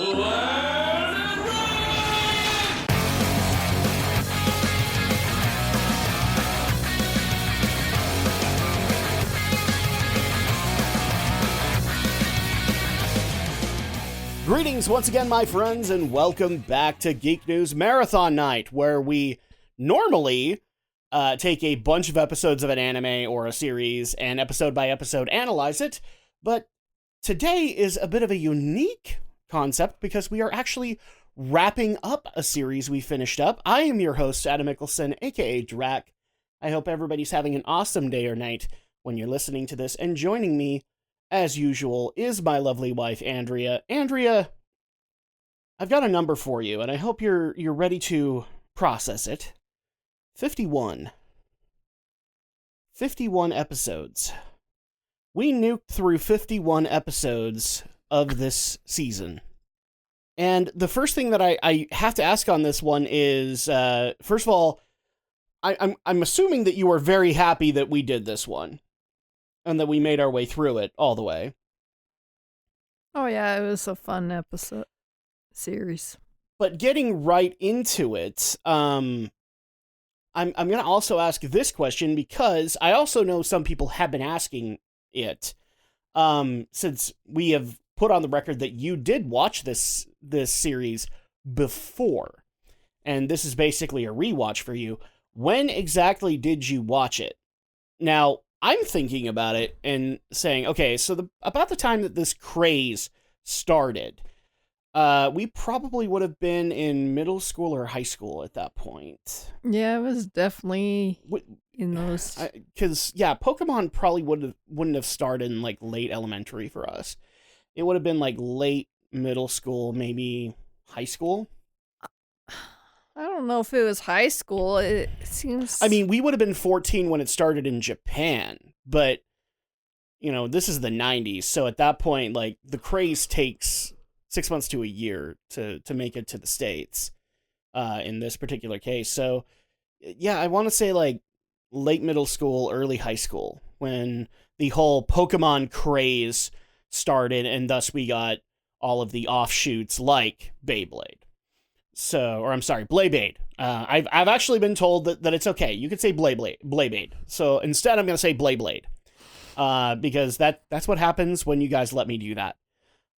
Greetings once again, my friends, and welcome back to Geek News Marathon Night, where we normally take a bunch of episodes of an anime or a series and episode by episode analyze it, but today is a bit of a unique concept because we are actually wrapping up a series we finished up. I am your host, Adam Mickelson, aka Drac. I hope everybody's having an awesome day or night when you're listening to this, and joining me as usual, is my lovely wife, Andrea. Andrea, I've got a number for you, and I hope you're ready to process it. 51. 51 episodes. We nuked through 51 episodes of this season. And the first thing that I have to ask on this one is, first of all, I'm assuming that you are very happy that we did this one. And that we made our way through it all the way. Oh yeah, it was a fun series. But getting right into it, I'm gonna also ask this question because I also know some people have been asking it. Since we have put on the record that you did watch this series before, and this is basically a rewatch for you. When exactly did you watch it? Now, I'm thinking about it and saying, okay, so about the time that this craze started, we probably would have been in middle school or high school at that point. Yeah, it was definitely in those. Because, yeah, Pokemon probably wouldn't have started in, like, late elementary for us. It would have been, like, late middle school, maybe high school. I don't know if it was high school. It seems... I mean, we would have been 14 when it started in Japan, but, you know, this is the 90s, so at that point, like, the craze takes 6 months to a year to make it to the States, in this particular case. So, yeah, I want to say, like, late middle school, early high school, when the whole Pokemon craze started, and thus we got all of the offshoots like Beyblade. So, or I'm sorry, Beyblade. I've actually been told that it's okay. You could say Beyblade. So instead, I'm going to say Beyblade, because that's what happens when you guys let me do that.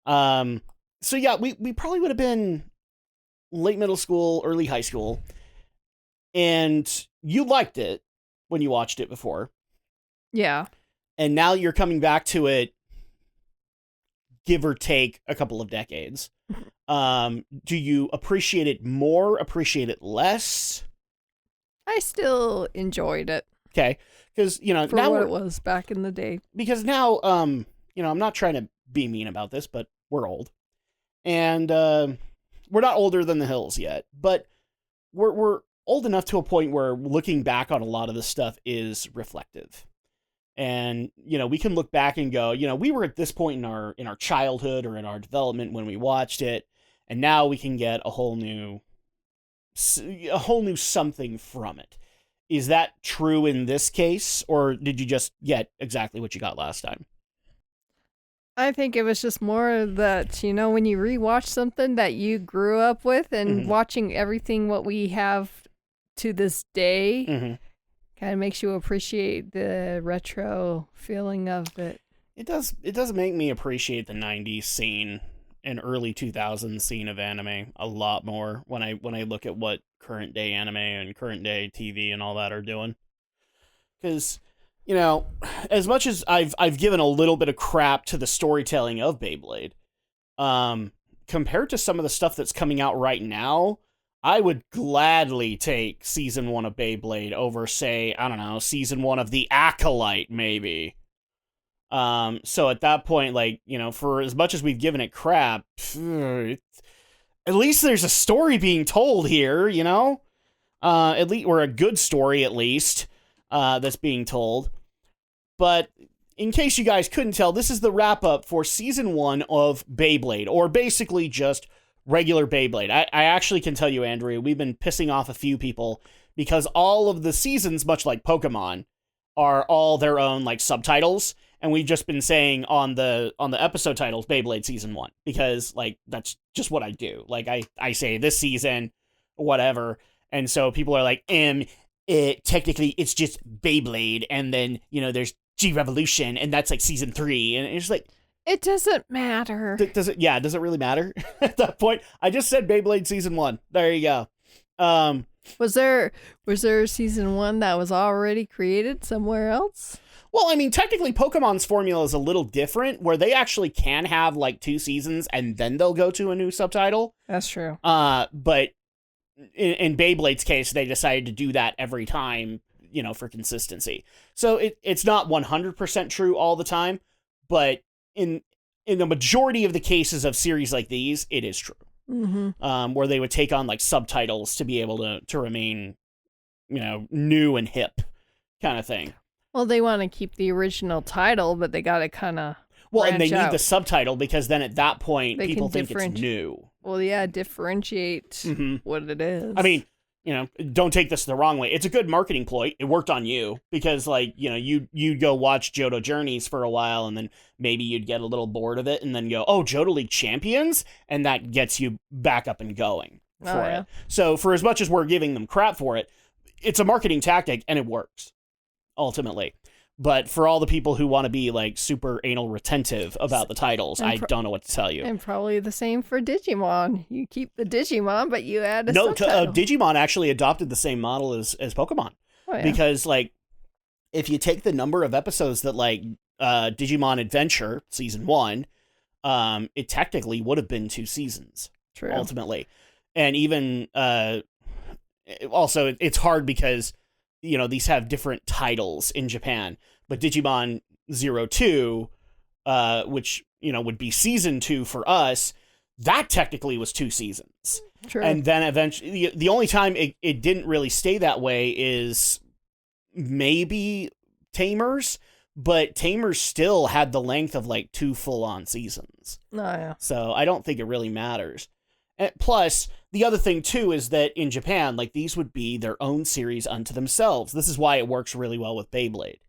So yeah, we probably would have been late middle school, early high school, and you liked it when you watched it before. Yeah. And now you're coming back to it, give or take a couple of decades. Do you appreciate it more, appreciate it less? I still enjoyed it. Okay. Because, you know, for now what it was back in the day. Because now, you know, I'm not trying to be mean about this, but we're old. And, we're not older than the hills yet, but we're old enough to a point where looking back on a lot of this stuff is reflective. And, you know, we can look back and go, you know, we were at this point in our childhood or in our development when we watched it, and now we can get a whole new something from it. Is that true in this case, or did you just get exactly what you got last time? I think it was just more that, you know, when you rewatch something that you grew up with and watching everything what we have to this day, kind of makes you appreciate the retro feeling of it. It does make me appreciate the 90s scene and early 2000s scene of anime a lot more when I look at what current day anime and current day TV and all that are doing. Because, you know, as much as I've given a little bit of crap to the storytelling of Beyblade, compared to some of the stuff that's coming out right now, I would gladly take season 1 of Beyblade over, say, I don't know, season 1 of The Acolyte, maybe. So at that point, like, you know, for as much as we've given it crap, at least there's a story being told here, you know? At least, or a good story, at least, that's being told. But in case you guys couldn't tell, this is the wrap-up for season 1 of Beyblade, or basically just regular Beyblade. I actually can tell you, Andrea, we've been pissing off a few people because all of the seasons, much like Pokemon, are all their own, like, subtitles. and we've just been saying on the episode titles Beyblade season 1, because like that's just what I do. Like I say this season, whatever, and so people are like, technically it's just Beyblade, and then there's G Revolution, and that's like season 3, and it's like, it doesn't matter. Does it? Yeah, does it really matter at that point? I just said Beyblade season 1. There you go. Was there season 1 that was already created somewhere else? Well, I mean, technically Pokemon's formula is a little different, where they actually can have like 2 seasons and then they'll go to a new subtitle. That's true. But in Beyblade's case, they decided to do that every time, for consistency. So it's not 100% true all the time, but in the majority of the cases of series like these, it is true. Mm-hmm. Where they would take on like subtitles to be able to remain, new and hip kind of thing. Well, they want to keep the original title, but they got to kind of and they need the subtitle, because then at that point people think it's new. Well, yeah, differentiate what it is. I mean, don't take this the wrong way. It's a good marketing ploy. It worked on you, because like, you'd go watch Johto Journeys for a while, and then maybe you'd get a little bored of it and then go, oh, Johto League Champions, and that gets you back up and going for it. So for as much as we're giving them crap for it, it's a marketing tactic and it works ultimately. But for all the people who want to be like super anal retentive about the titles, I don't know what to tell you. And probably the same for Digimon. You keep the Digimon, but you add a subtitle. Digimon actually adopted the same model as Pokemon. Oh, yeah. Because like, if you take the number of episodes that like Digimon Adventure season 1, it technically would have been 2 seasons. True. Ultimately. And even also it's hard because these have different titles in Japan, but Digimon 02, which, would be season 2 for us, that technically was 2 seasons. True. And then eventually, the only time it didn't really stay that way is maybe Tamers, but Tamers still had the length of like 2 full-on seasons. Oh, yeah. So I don't think it really matters. And plus, the other thing, too, is that in Japan, like, these would be their own series unto themselves. This is why it works really well with Beyblade.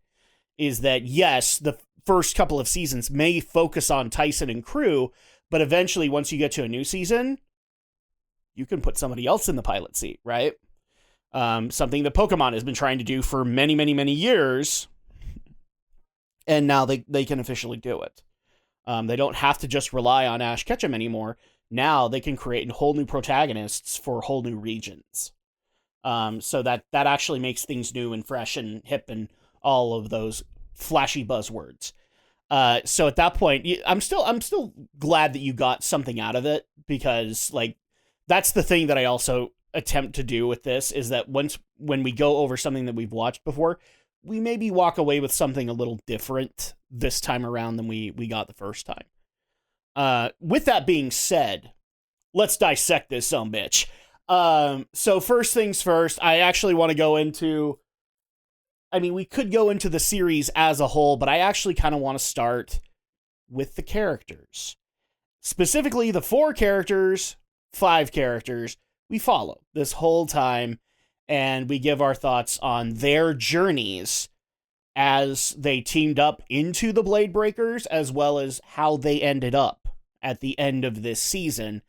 Is that, yes, the first couple of seasons may focus on Tyson and crew, but eventually, once you get to a new season, you can put somebody else in the pilot seat, right? Something that Pokemon has been trying to do for many, many, many years, and now they can officially do it. They don't have to just rely on Ash Ketchum anymore. Now they can create whole new protagonists for whole new regions. So that actually makes things new and fresh and hip and all of those flashy buzzwords. So at that point, I'm still glad that you got something out of it, because like that's the thing that I also attempt to do with this, is that when we go over something that we've watched before, we maybe walk away with something a little different this time around than we got the first time. With that being said, let's dissect this sumbitch. So first things first, I actually want to go into, we could go into the series as a whole, but I actually kind of want to start with the characters. Specifically, the 5 characters we follow this whole time, and we give our thoughts on their journeys as they teamed up into the Blade Breakers, as well as how they ended up at the end of this season.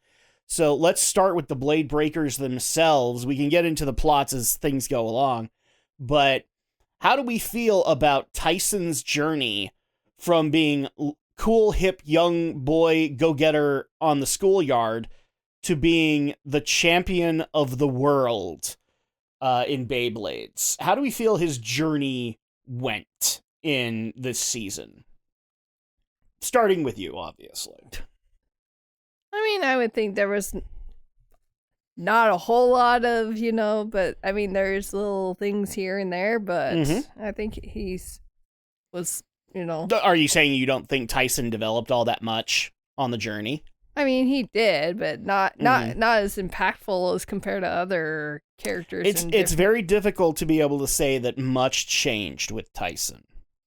So let's start with the Blade Breakers themselves. We can get into the plots as things go along, but how do we feel about Tyson's journey from being cool, hip, young boy go-getter on the schoolyard to being the champion of the world in Beyblades? How do we feel his journey went in this season? Starting with you, obviously. I would think there was not a whole lot of, but there's little things here and there, but I think was. Are you saying you don't think Tyson developed all that much on the journey? He did, but not as impactful as compared to other characters. It's very difficult to be able to say that much changed with Tyson.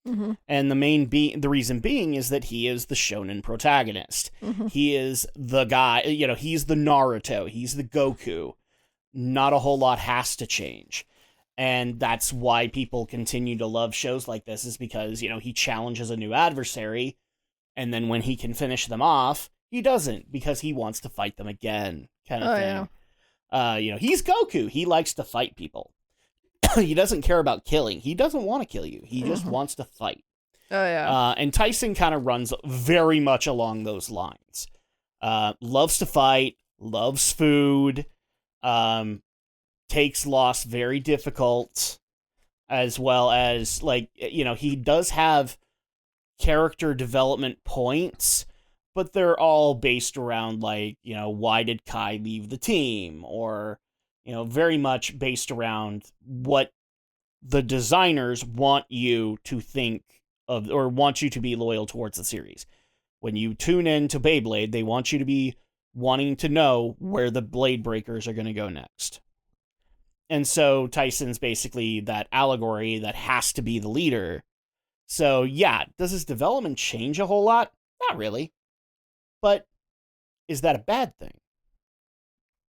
Mm-hmm. And the reason being is that he is the shonen protagonist. Mm-hmm. He is the guy, he's the Naruto, he's the Goku. Not a whole lot has to change. And that's why people continue to love shows like this, is because, he challenges a new adversary, and then when he can finish them off, he doesn't, because he wants to fight them again, kind of thing. Yeah. He's Goku. He likes to fight people. He doesn't care about killing. He doesn't want to kill you. He just wants to fight. Oh, yeah. And Tyson kind of runs very much along those lines. Loves to fight, loves food, takes loss very difficult, as well as, he does have character development points, but they're all based around, why did Kai leave the team? Or, very much based around what the designers want you to think of, or want you to be loyal towards the series. When you tune in to Beyblade, they want you to be wanting to know where the Blade Breakers are going to go next. And so Tyson's basically that allegory that has to be the leader. So yeah, does his development change a whole lot? Not really. But is that a bad thing?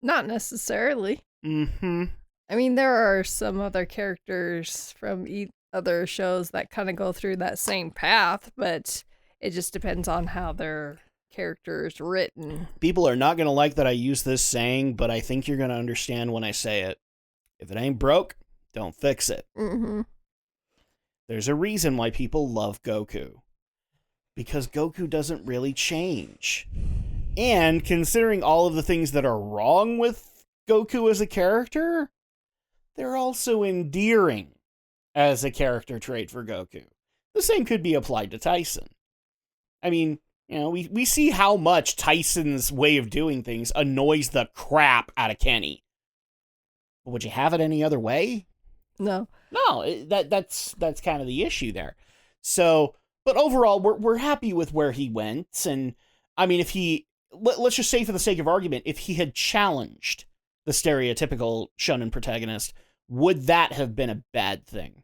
Not necessarily. Mm-hmm. I mean, there are some other characters from other shows that kind of go through that same path, but it just depends on how their character is written. People are not going to like that I use this saying, but I think you're going to understand when I say it. If it ain't broke, don't fix it. Mm-hmm. There's a reason why people love Goku. Because Goku doesn't really change. And considering all of the things that are wrong with Goku as a character, they're also endearing as a character trait for Goku. The same could be applied to Tyson. I mean, we see how much Tyson's way of doing things annoys the crap out of Kenny. But would you have it any other way? No. No, that's kind of the issue there. So, but overall, we're happy with where he went. And, I mean, let's just say for the sake of argument, if he had challenged the stereotypical shonen protagonist, would that have been a bad thing?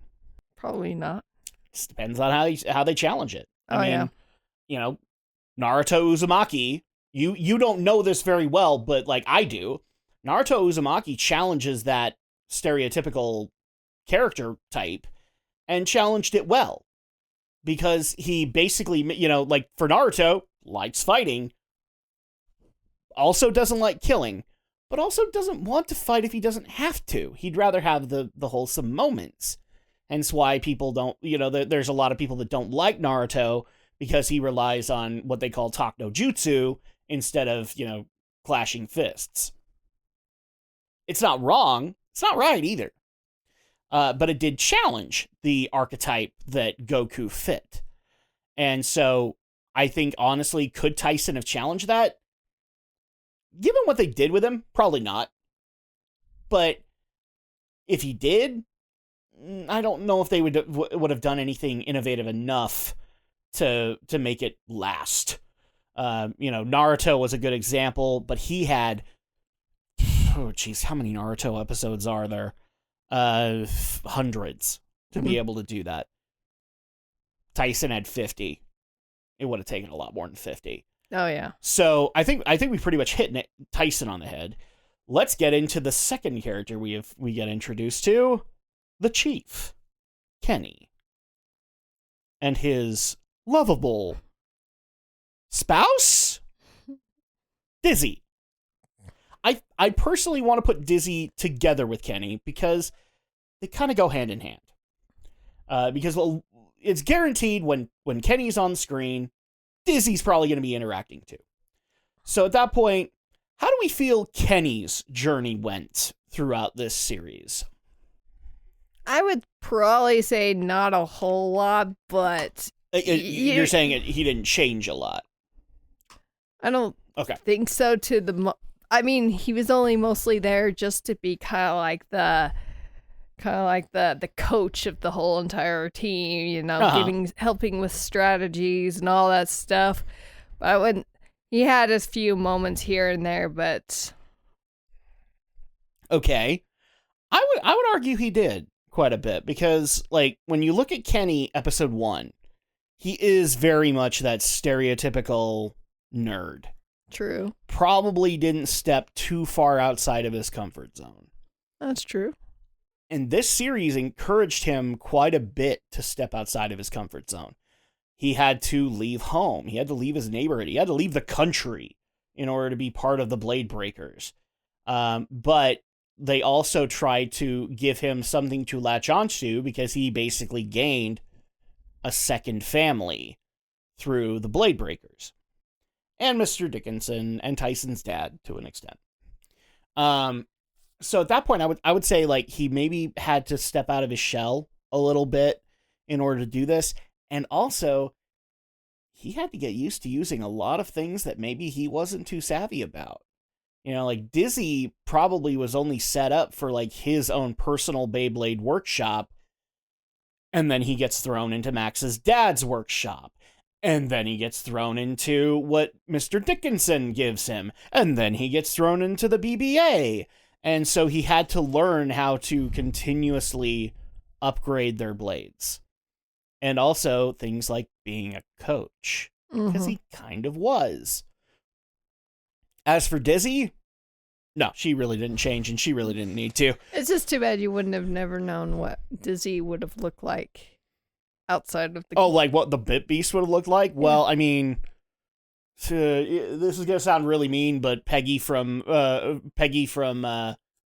Probably not. Just depends on how they challenge it. Yeah. Naruto Uzumaki, you don't know this very well, but like I do, Naruto Uzumaki challenges that stereotypical character type and challenged it well. Because he basically, for Naruto, likes fighting, also doesn't like killing, but also doesn't want to fight if he doesn't have to. He'd rather have the wholesome moments. Hence why people don't, there's a lot of people that don't like Naruto because he relies on what they call talk no jutsu instead of, clashing fists. It's not wrong. It's not right either. But it did challenge the archetype that Goku fit. And so I think, honestly, could Tyson have challenged that? Given what they did with him, probably not. But if he did, I don't know if they would have done anything innovative enough to make it last. Naruto was a good example, but he had, how many Naruto episodes are there? Hundreds to be able to do that. Tyson had 50. It would have taken a lot more than 50. Oh yeah. So I think we pretty much hit Tyson on the head. Let's get into the second character we get introduced to, the Chief, Kenny, and his lovable spouse, Dizzy. I personally want to put Dizzy together with Kenny because they kind of go hand in hand. Because it's guaranteed when Kenny's on the screen, Dizzy's probably going to be interacting too. So at that point, how do we feel Kenny's journey went throughout this series? I would probably say not a whole lot, but... You're saying he didn't change a lot? I don't think so I mean, he was only mostly there just to be kind of like the coach of the whole entire team, helping with strategies and all that stuff. But he had a few moments here and there, but okay, I would argue he did quite a bit because, like, when you look at Kenny episode 1, he is very much that stereotypical nerd. True. Probably didn't step too far outside of his comfort zone. That's true. And this series encouraged him quite a bit to step outside of his comfort zone. He had to leave home. He had to leave his neighborhood. He had to leave the country in order to be part of the Blade Breakers. But they also tried to give him something to latch onto because he basically gained a second family through the Blade Breakers. And Mr. Dickinson and Tyson's dad to an extent. So at that point, I would say like he maybe had to step out of his shell a little bit in order to do this. And also, he had to get used to using a lot of things that maybe he wasn't too savvy about. You know, like Dizzy probably was only set up for like his own personal Beyblade workshop. And then he gets thrown into Max's dad's workshop. And then he gets thrown into what Mr. Dickinson gives him. And then he gets thrown into the BBA. And so he had to learn how to continuously upgrade their blades. And also things like being a coach. Because he kind of was. As for Dizzy, no, she really didn't change and she really didn't need to. It's just too bad you wouldn't have never known what Dizzy would have looked like outside of the... Oh, like what the Bit Beast would have looked like? Yeah. Well, I mean, this is going to sound really mean, but Peggy from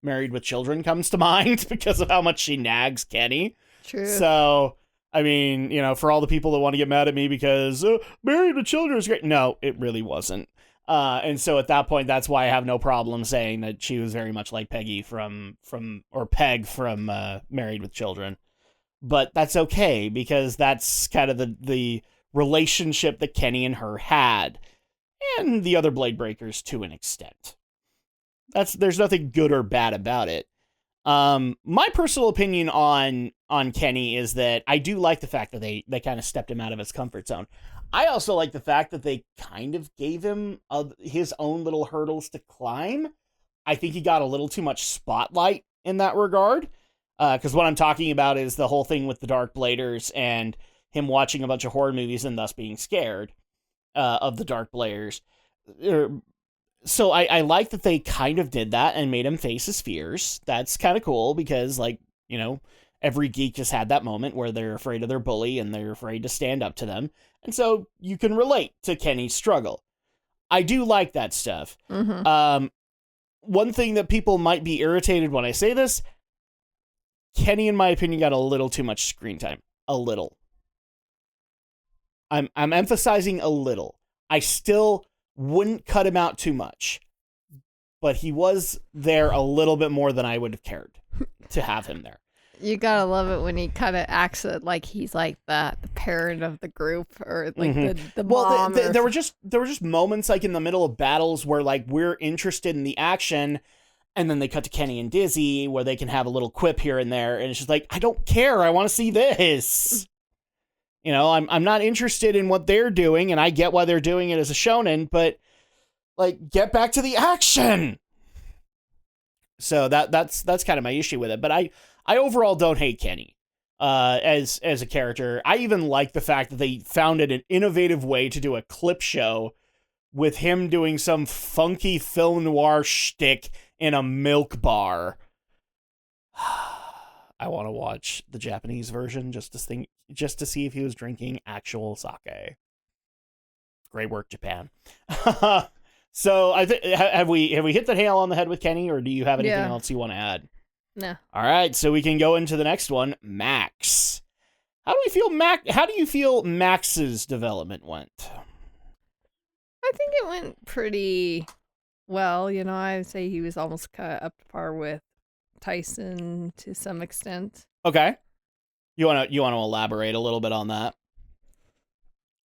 Married with Children comes to mind because of how much she nags Kenny. True. So, I mean, you know, for all the people that want to get mad at me because Married with Children is great. No, it really wasn't. And so at that point, that's why I have no problem saying that she was very much like Peggy or Peg from Married with Children. But that's okay, because that's kind of the relationship that Kenny and her had. And the other Blade Breakers to an extent. There's nothing good or bad about it. My personal opinion on Kenny is that I do like the fact that they kind of stepped him out of his comfort zone. I also like the fact that they kind of gave him his own little hurdles to climb. I think he got a little too much spotlight in that regard. Because what I'm talking about is the whole thing with the Dark Bladers and him watching a bunch of horror movies and thus being scared of the Dark Bladers. So I like that they kind of did that and made him face his fears. That's kind of cool because, like, you know, every geek just had that moment where they're afraid of their bully and they're afraid to stand up to them. And so you can relate to Kenny's struggle. I do like that stuff. Mm-hmm. One thing that people might be irritated when I say this, Kenny, in my opinion, got a little too much screen time. A little. I'm emphasizing a little. I still wouldn't cut him out too much, but he was there a little bit more than I would have cared to have him there. You gotta love it when he kind of acts like he's like the parent of the group, or like the mom. Well, there were just moments like in the middle of battles where like we're interested in the action. And then they cut to Kenny and Dizzy where they can have a little quip here and there. And it's just like, I don't care. I want to see this. You know, I'm not interested in what they're doing. And I get why they're doing it as a shonen. But, like, get back to the action. So that's kind of my issue with it. But I overall don't hate Kenny as a character. I even like the fact that they found an innovative way to do a clip show with him doing some funky film noir shtick in a milk bar. I want to watch the Japanese version just to see if he was drinking actual sake. Great work, Japan. So have we hit the nail on the head with Kenny, or do you have anything else you want to add? No. All right, so we can go into the next one, Max. How do you feel Max's development went? I think it went pretty well. You know, I would say he was almost kind of up to par with Tyson to some extent. Okay. You want to elaborate a little bit on that?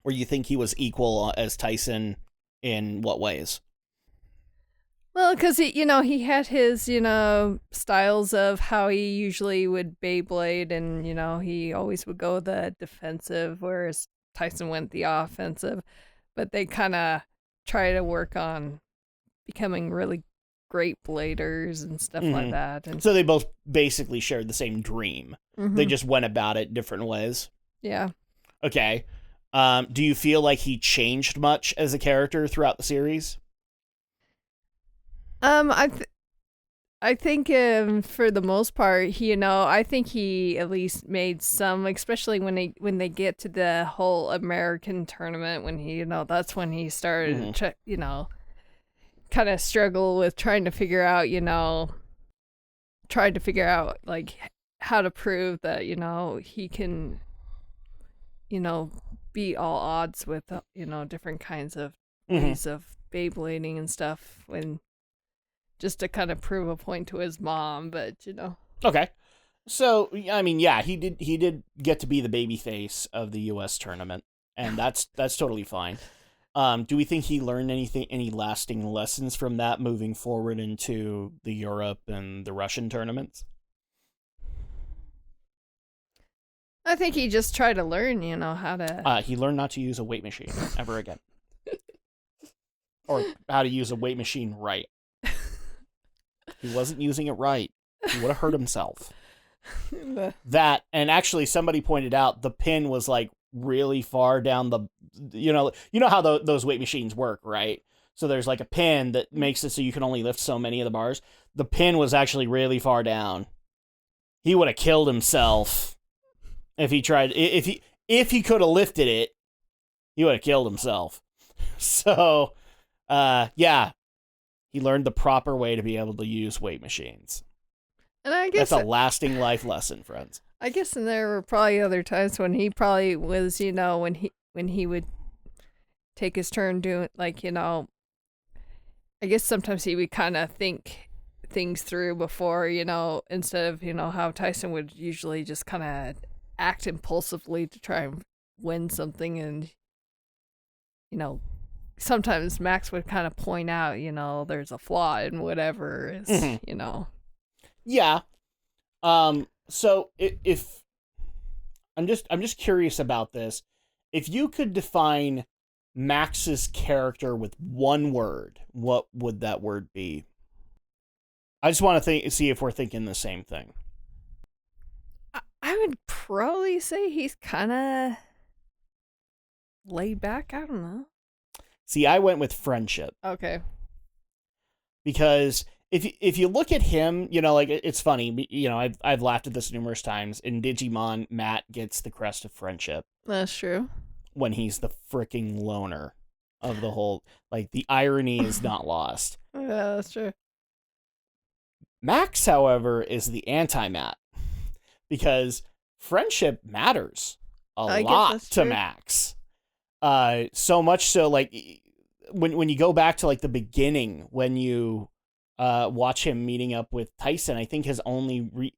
Or you think he was equal as Tyson in what ways? Well, because he had his, styles of how he usually would Beyblade, and, he always would go the defensive, whereas Tyson went the offensive. But they kind of try to work on becoming really great bladers and stuff like that. And so they both basically shared the same dream. They just went about it different ways. Yeah. Okay. Do you feel like he changed much as a character throughout the series? I I think for the most part, I think he at least made some, especially when they get to the whole American tournament, when that's when he started, kind of struggle with trying to figure out, like how to prove that, he can, beat all odds with, different kinds of ways of Beyblading and stuff when just to kind of prove a point to his mom, but Okay. So, I mean, yeah, he did get to be the baby face of the US tournament, and that's totally fine. Do we think he learned any lasting lessons from that moving forward into the Europe and the Russian tournaments? I think he just tried to learn, how to. He learned not to use a weight machine ever again. Or how to use a weight machine right. He wasn't using it right. He would have hurt himself. That, and actually somebody pointed out the pin was like really far down the, you know how those weight machines work, right? So there's like a pin that makes it so you can only lift so many of the bars. The pin was actually really far down. He would have killed himself if he tried. If he could have lifted it, he would have killed himself. So, yeah, he learned the proper way to be able to use weight machines. And I guess that's a lasting life lesson, friends. I guess, and there were probably other times when he probably was, when he would take his turn doing, like, I guess sometimes he would kind of think things through before, instead of, how Tyson would usually just kind of act impulsively to try and win something. And, sometimes Max would kind of point out, there's a flaw in whatever is, Yeah. So if I'm just curious about this, if you could define Max's character with one word, what would that word be? I just want to see if we're thinking the same thing. I would probably say he's kind of laid back. I don't know. See, I went with friendship. Okay. Because if you look at him, like, it's funny, I've laughed at this numerous times. In Digimon, Matt gets the crest of friendship. That's true. When he's the freaking loner of the whole, like, the irony is not lost. Yeah, that's true. Max, however, is the anti-Matt. Because friendship matters a lot to Max. So much so, like, when you go back to, like, the beginning, when you watch him meeting up with Tyson, I think his only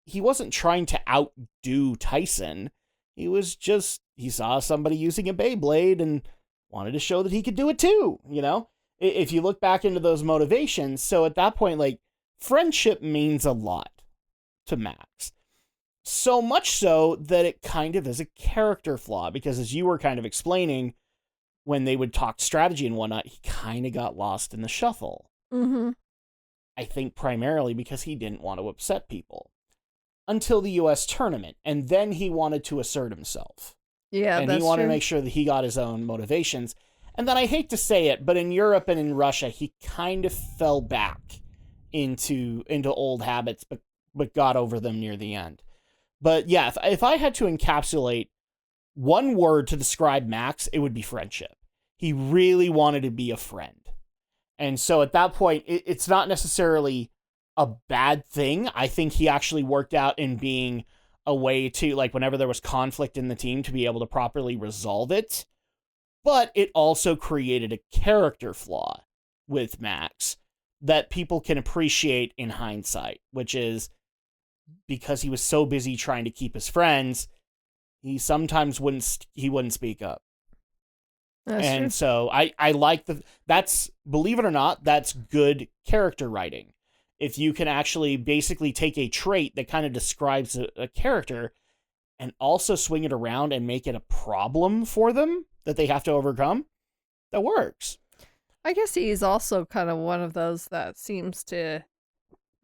he wasn't trying to outdo Tyson. He was just, he saw somebody using a Beyblade and wanted to show that he could do it too, If you look back into those motivations, so at that point, like, friendship means a lot to Max. So much so that it kind of is a character flaw, because as you were kind of explaining, when they would talk strategy and whatnot, he kind of got lost in the shuffle. Mm-hmm. I think primarily because he didn't want to upset people. Until the US tournament, and then he wanted to assert himself. Yeah, and he wanted to make sure that he got his own motivations. And then I hate to say it, but in Europe and in Russia, he kind of fell back into old habits, but got over them near the end. But yeah, if I had to encapsulate one word to describe Max, it would be friendship. He really wanted to be a friend. And so at that point, it's not necessarily a bad thing. I think he actually worked out in being a way to, like, whenever there was conflict in the team, to be able to properly resolve it. But it also created a character flaw with Max that people can appreciate in hindsight, which is because he was so busy trying to keep his friends, he sometimes wouldn't speak up. That's true. So I like that's, believe it or not, that's good character writing. If you can actually basically take a trait that kind of describes a character and also swing it around and make it a problem for them that they have to overcome, that works. I guess he's also kind of one of those that seems to,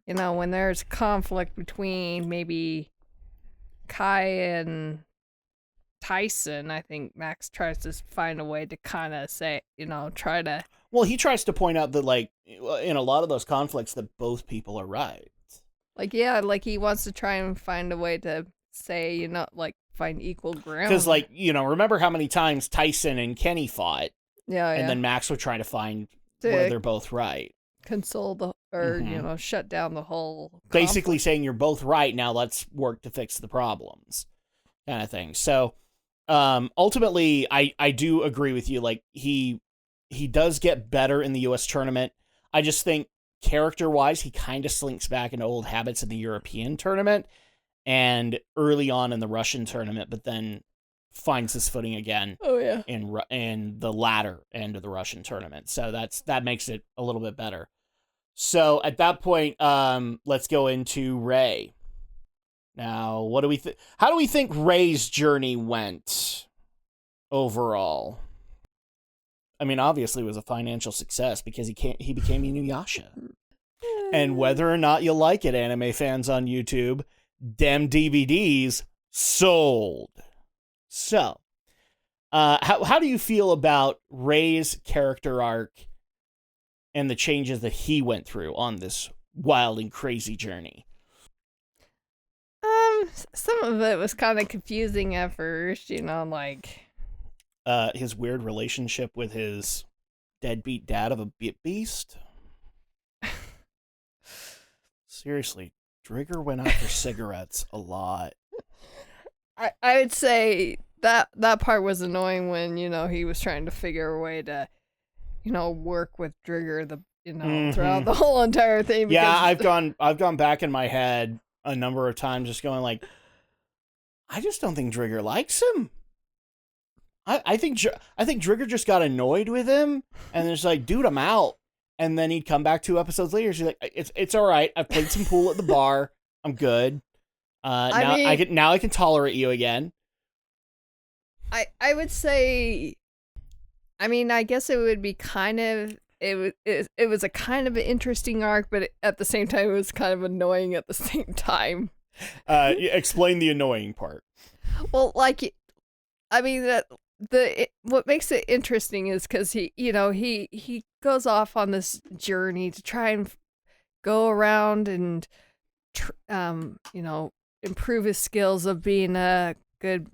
when there's conflict between maybe Kai and Tyson, I think Max tries to find a way to kind of say, try to... Well, he tries to point out that, like, in a lot of those conflicts, that both people are right. Like, yeah, like he wants to try and find a way to say, you know, like find equal ground. Because, like, you know, remember how many times Tyson and Kenny fought? Yeah, and yeah. then Max would try to find where they're both right. Console the, or, you know, shut down the whole conflict. Basically saying you're both right, now let's work to fix the problems, kind of thing. So, ultimately, I do agree with you. Like, he does get better in the U.S. tournament. I just think, character-wise, he kind of slinks back into old habits in the European tournament and early on in the Russian tournament, but then finds his footing again. Oh yeah, in the latter end of the Russian tournament. So that makes it a little bit better. So at that point, let's go into Ray. Now, what do we how do we think Ray's journey went overall? I mean, obviously it was a financial success because he became Inuyasha. And whether or not you like it, anime fans on YouTube, them DVDs sold. So, how do you feel about Ray's character arc and the changes that he went through on this wild and crazy journey? Some of it was kind of confusing at first, you know, like his weird relationship with his deadbeat dad of a beast. Seriously, Drigger went out for cigarettes a lot. I would say that part was annoying when, you know, he was trying to figure a way to, you know, work with Drigger throughout the whole entire thing. Yeah, I've gone back in my head a number of times, just going like, I just don't think Drigger likes him. I think Drigger just got annoyed with him, and it's like, dude, I'm out. And then he'd come back 2 episodes later. She's like, it's all right. I've played some pool at the bar. I'm good. I can tolerate you again. I would say, I mean, I guess it would be kind of, it was a kind of an interesting arc, but at the same time, it was kind of annoying at the same time. Explain the annoying part. Well, like, I mean, what makes it interesting is because he goes off on this journey to try and go around and improve his skills of being a good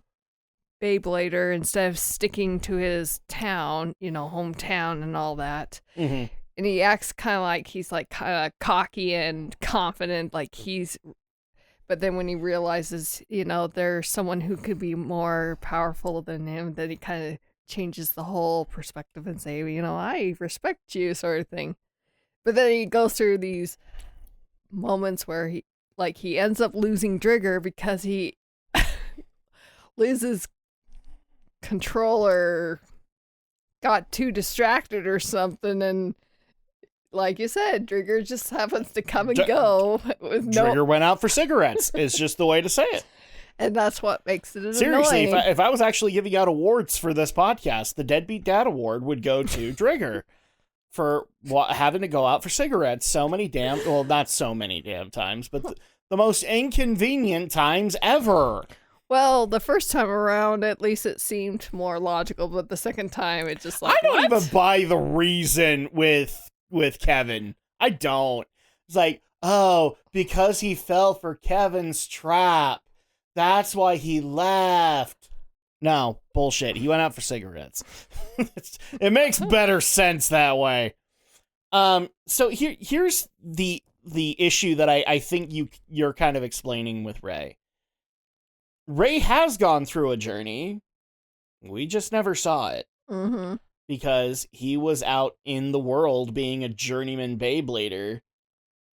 Beyblader instead of sticking to his town, hometown and all that. Mm-hmm. And he acts kind of like he's like kind of cocky and confident, but then when he realizes, there's someone who could be more powerful than him, then he kind of changes the whole perspective and say, I respect you, sort of thing. But then he goes through these moments where he ends up losing Drigger because he loses controller, got too distracted or something, and like you said, Drigger just happens to come and go. Drigger went out for cigarettes. Is just the way to say it. And that's what makes it Seriously, annoying. if I was actually giving out awards for this podcast, the Deadbeat Dad Award would go to Drigger for having to go out for cigarettes not so many damn times, but the most inconvenient times ever. Well, the first time around, at least it seemed more logical, but the second time, it just like, I don't even buy the reason with Kevin. I don't. It's like, oh, because he fell for Kevin's trap. That's why he left. No, bullshit. He went out for cigarettes. It makes better sense that way. So here's the issue that I think you're kind of explaining with Ray. Ray has gone through a journey. We just never saw it. Mm-hmm. Because he was out in the world being a journeyman Beyblader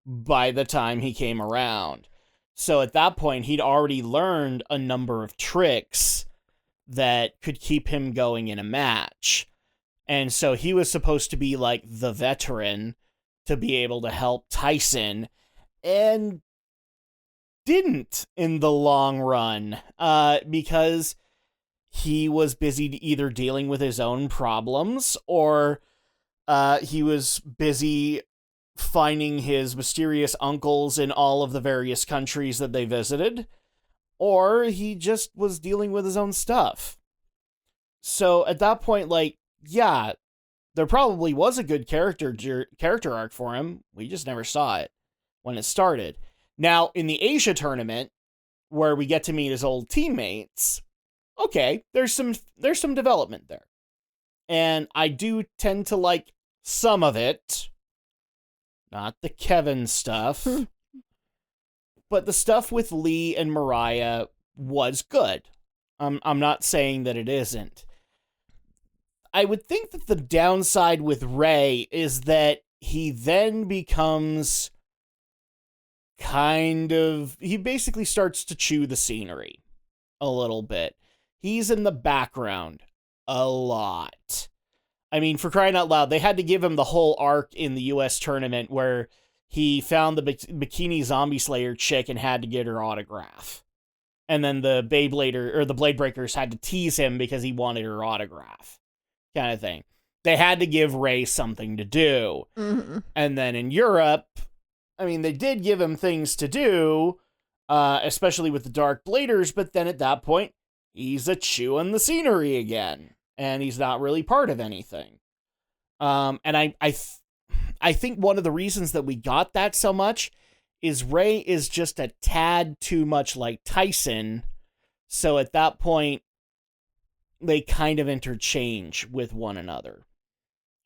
by the time he came around. So at that point, he'd already learned a number of tricks that could keep him going in a match. And so he was supposed to be like the veteran to be able to help Tyson, and didn't in the long run, because he was busy either dealing with his own problems, or he was busy finding his mysterious uncles in all of the various countries that they visited, or he just was dealing with his own stuff. So at that point, there probably was a good character arc for him. We just never saw it when it started. Now, in the Asia tournament, where we get to meet his old teammates, okay, there's some development there. And I do tend to like some of it. Not the Kevin stuff. But the stuff with Lee and Mariah was good. I'm not saying that it isn't. I would think that the downside with Ray is that he then becomes he basically starts to chew the scenery a little bit. He's in the background a lot. I mean, for crying out loud, they had to give him the whole arc in the US tournament where he found the Bikini Zombie Slayer chick and had to get her autograph. And then the Blade Breakers had to tease him because he wanted her autograph. Kind of thing. They had to give Ray something to do. Mm-hmm. And then in Europe, I mean, they did give him things to do, especially with the Dark Bladers, but then at that point, he's chewing the scenery again, and he's not really part of anything. And I think one of the reasons that we got that so much is Ray is just a tad too much like Tyson, so at that point, they kind of interchange with one another.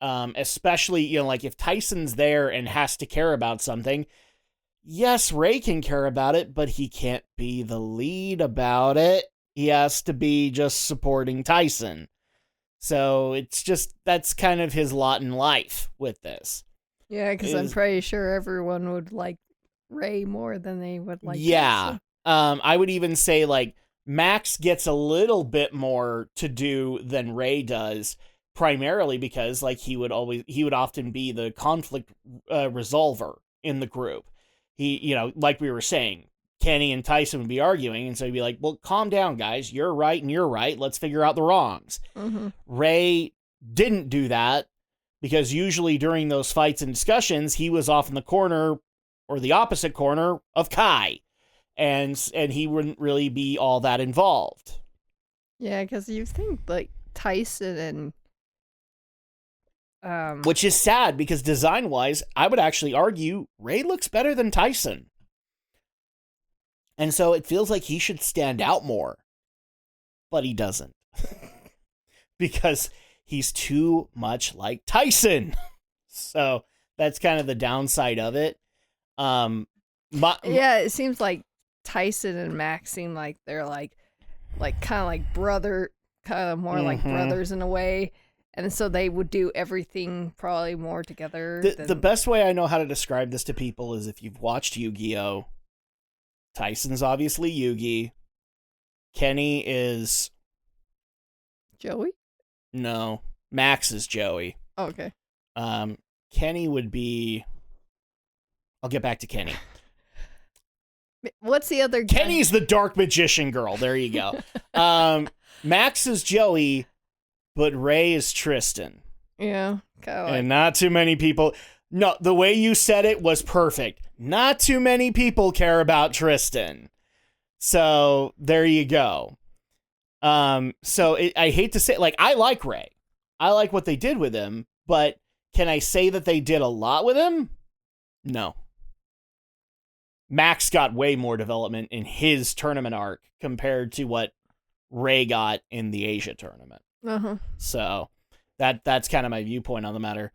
Especially, like if Tyson's there and has to care about something, yes, Ray can care about it, but he can't be the lead about it. He has to be just supporting Tyson. So it's just, that's kind of his lot in life with this. Yeah, because I'm pretty sure everyone would like Ray more than they would like Yeah. Tyson. I would even say, like, Max gets a little bit more to do than Ray does, primarily because, like, he would often be the conflict resolver in the group. He, like we were saying, Kenny and Tyson would be arguing, and so he'd be like, well, calm down, guys. You're right and you're right. Let's figure out the wrongs. Mm-hmm. Ray didn't do that, because usually during those fights and discussions, he was off in the corner, or the opposite corner, of Kai. And he wouldn't really be all that involved. Yeah, because you think, like, Tyson and which is sad, because design-wise, I would actually argue Ray looks better than Tyson. And so it feels like he should stand out more. But he doesn't. Because he's too much like Tyson. So that's kind of the downside of it. Yeah, it seems like Tyson and Max seem like they're like kind of like brother, kind of more like brothers in a way. And so they would do everything probably more together. The best way I know how to describe this to people is if you've watched Yu-Gi-Oh! Tyson's obviously Yugi. Kenny is... Joey? No. Max is Joey. Oh, okay. Kenny would be... I'll get back to Kenny. What's the other guy? Kenny's the dark magician girl. There you go. Max is Joey, but Ray is Tristan. Yeah. And not too many people... No, the way you said it was perfect. Not too many people care about Tristan. So, there you go. I hate to say... Like, I like Ray. I like what they did with him, but can I say that they did a lot with him? No. Max got way more development in his tournament arc compared to what Ray got in the Asia tournament. Uh-huh. So that's kind of my viewpoint on the matter.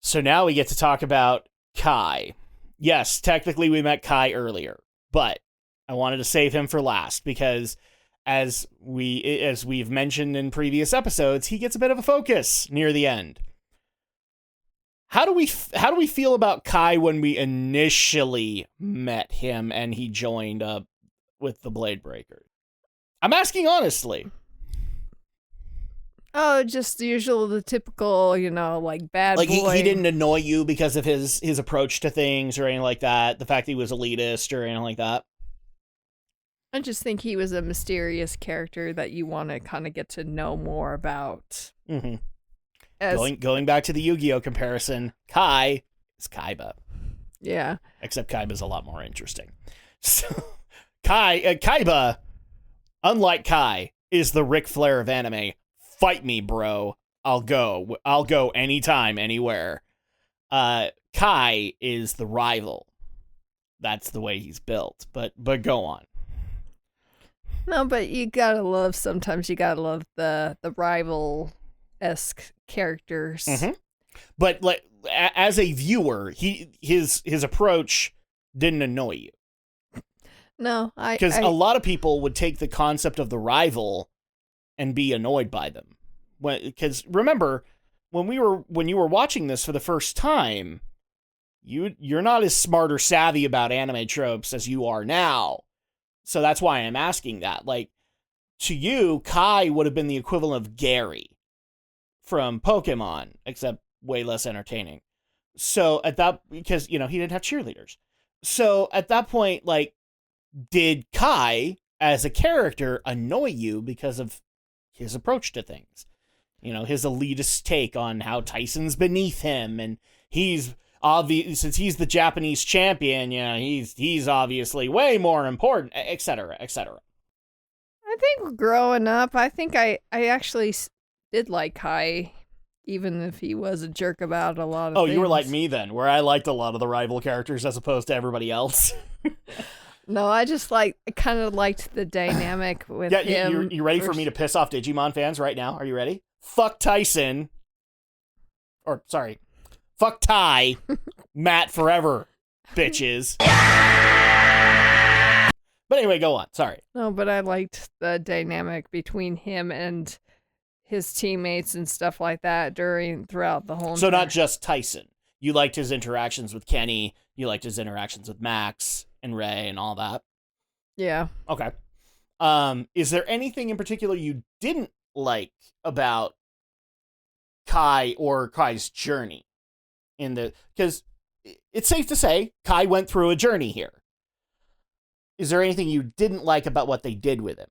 So now we get to talk about Kai. Yes, technically we met Kai earlier, but I wanted to save him for last because as we've mentioned in previous episodes, he gets a bit of a focus near the end. How do we feel about Kai when we initially met him and he joined up with the Blade Breakers? I'm asking honestly. Oh, just the typical, like bad like boy. He didn't annoy you because of his approach to things or anything like that. The fact that he was elitist or anything like that. I just think he was a mysterious character that you want to kind of get to know more about. Mm-hmm. Going back to the Yu-Gi-Oh comparison, Kai is Kaiba. Yeah. Except Kaiba's a lot more interesting. So, Kaiba, unlike Kai, is the Ric Flair of anime. Fight me, bro. I'll go anytime, anywhere. Kai is the rival. That's the way he's built. But go on. No, but sometimes you gotta love the rival-esque characters. Mm-hmm. But like, as a viewer, his approach didn't annoy you. No, because a lot of people would take the concept of the rival and be annoyed by them. Because remember, when you were watching this for the first time, you're not as smart or savvy about anime tropes as you are now. So that's why I'm asking that. Like, to you, Kai would have been the equivalent of Gary from Pokemon, except way less entertaining. So because, he didn't have cheerleaders. So at that point, like, did Kai as a character annoy you because of his approach to things? His elitist take on how Tyson's beneath him, and he's since he's the Japanese champion, he's obviously way more important, etc., etc. I think growing up, I actually did like Kai, even if he was a jerk about a lot of things. Oh, you were like me then, where I liked a lot of the rival characters as opposed to everybody else. No, I just I kind of liked the dynamic with him. You ready for me to piss off Digimon fans right now? Are you ready? Fuck Tyson. Or, sorry. Fuck Ty. Matt forever, bitches. But anyway, go on. Sorry. No, but I liked the dynamic between him and his teammates and stuff like that throughout the whole. So not just Tyson. You liked his interactions with Kenny. You liked his interactions with Max and Ray and all that. Yeah. Okay. Is there anything in particular you didn't like about Kai or Kai's journey because it's safe to say Kai went through a journey here. Is there anything you didn't like about what they did with him?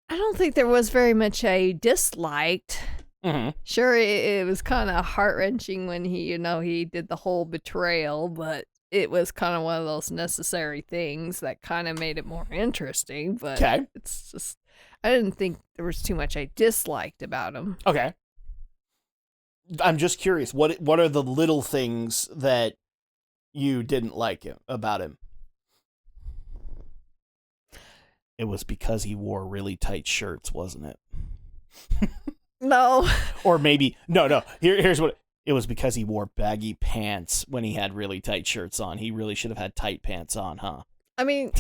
I don't think there was very much I disliked. Mm-hmm. Sure, it was kind of heart-wrenching when he did the whole betrayal, but it was kind of one of those necessary things that kind of made it more interesting. But It's just, I didn't think there was too much I disliked about him. Okay. I'm just curious, what are the little things that you didn't like about him? It was because he wore really tight shirts, wasn't it? No. Or maybe no. Here's what it was: because he wore baggy pants when he had really tight shirts on. He really should have had tight pants on, huh? I mean,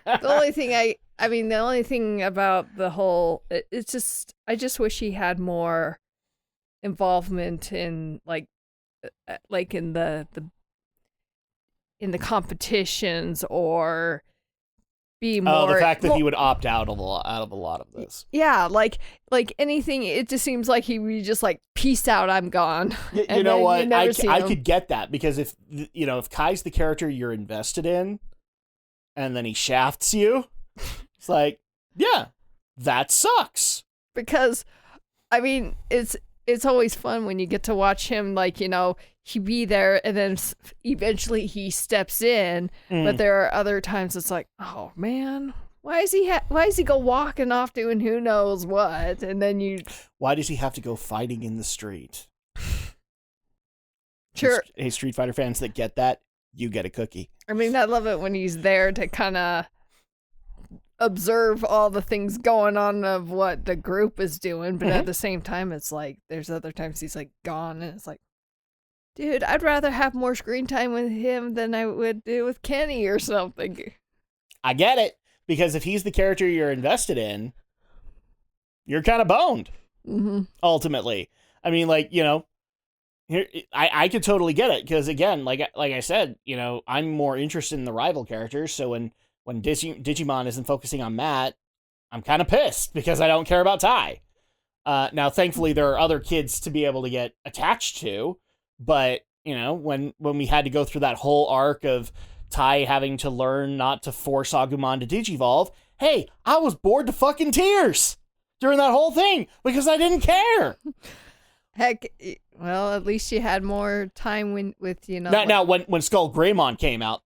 the only thing about the whole, it's just, I just wish he had more involvement in in the competitions, or be more. The fact that he would opt out of a lot of this. Yeah, like anything. It just seems like he would just peace out, I'm gone. You know what? I could get that, because if Kai's the character you're invested in, and then he shafts you, it's like, yeah, that sucks. Because, I mean, it's always fun when you get to watch him, he be there, and then eventually he steps in. But there are other times it's like, oh man, why is he go walking off doing who knows what? And then why does he have to go fighting in the street? Sure. Hey, Street Fighter fans that get that, you get a cookie. I mean, I love it when he's there to kind of observe all the things going on of what the group is doing, but at the same time, it's like there's other times he's gone, and it's like, dude, I'd rather have more screen time with him than I would do with Kenny or something. I get it, because if he's the character you're invested in, you're kind of boned. Mm-hmm. Ultimately, I mean, here, I could totally get it, because again, like I said, I'm more interested in the rival characters. So when Digimon isn't focusing on Matt, I'm kind of pissed because I don't care about Ty. Now, thankfully, there are other kids to be able to get attached to, but when we had to go through that whole arc of Ty having to learn not to force Agumon to digivolve, hey, I was bored to fucking tears during that whole thing because I didn't care. Heck, well, at least you had more time with. Now, when Skull Greymon came out,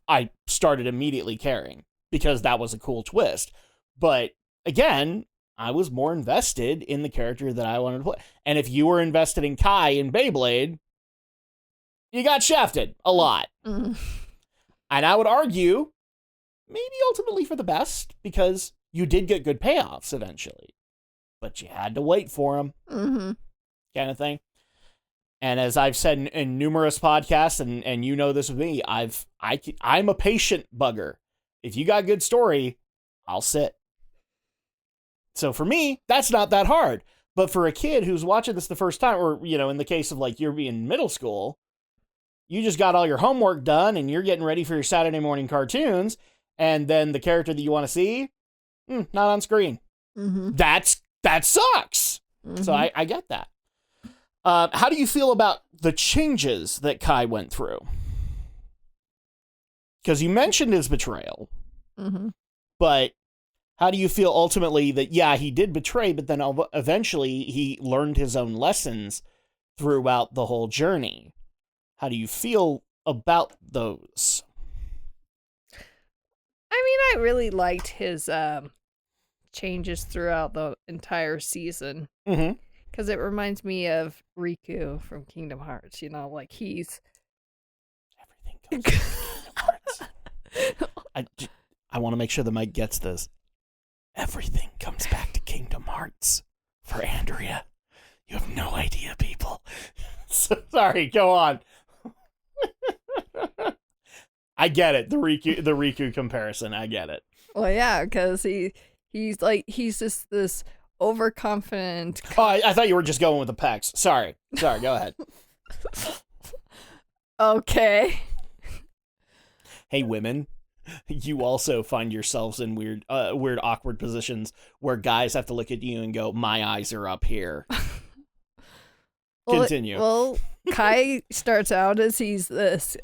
I started immediately caring because that was a cool twist. But again, I was more invested in the character that I wanted to play. And if you were invested in Kai in Beyblade, you got shafted a lot. Mm-hmm. And I would argue, maybe ultimately for the best, because you did get good payoffs eventually. But you had to wait for them. Mm-hmm. Kind of thing. And as I've said in numerous podcasts, and you know this with me, I'm a patient bugger. If you got good story, I'll sit. So for me, that's not that hard. But for a kid who's watching this the first time, or, in the case of like you're being middle school, you just got all your homework done and you're getting ready for your Saturday morning cartoons, and then the character that you want to see, not on screen. Mm-hmm. That sucks. Mm-hmm. So I get that. How do you feel about the changes that Kai went through? Because you mentioned his betrayal, but how do you feel ultimately that, yeah, he did betray, but then eventually he learned his own lessons throughout the whole journey? How do you feel about those? I mean, I really liked his changes throughout the entire season. Mm-hmm. Because it reminds me of Riku from Kingdom Hearts. Like he's... Everything comes back to Kingdom Hearts. I want to make sure the mic gets this. Everything comes back to Kingdom Hearts for Andrea. You have no idea, people. So, sorry, go on. I get it. The Riku comparison. I get it. Well, yeah, because he's just this overconfident. Oh, I thought you were just going with the pecs. Sorry, go ahead. Okay. Hey, women, you also find yourselves in weird, awkward positions where guys have to look at you and go, "My eyes are up here." Continue. Well, Kai starts out as he's this,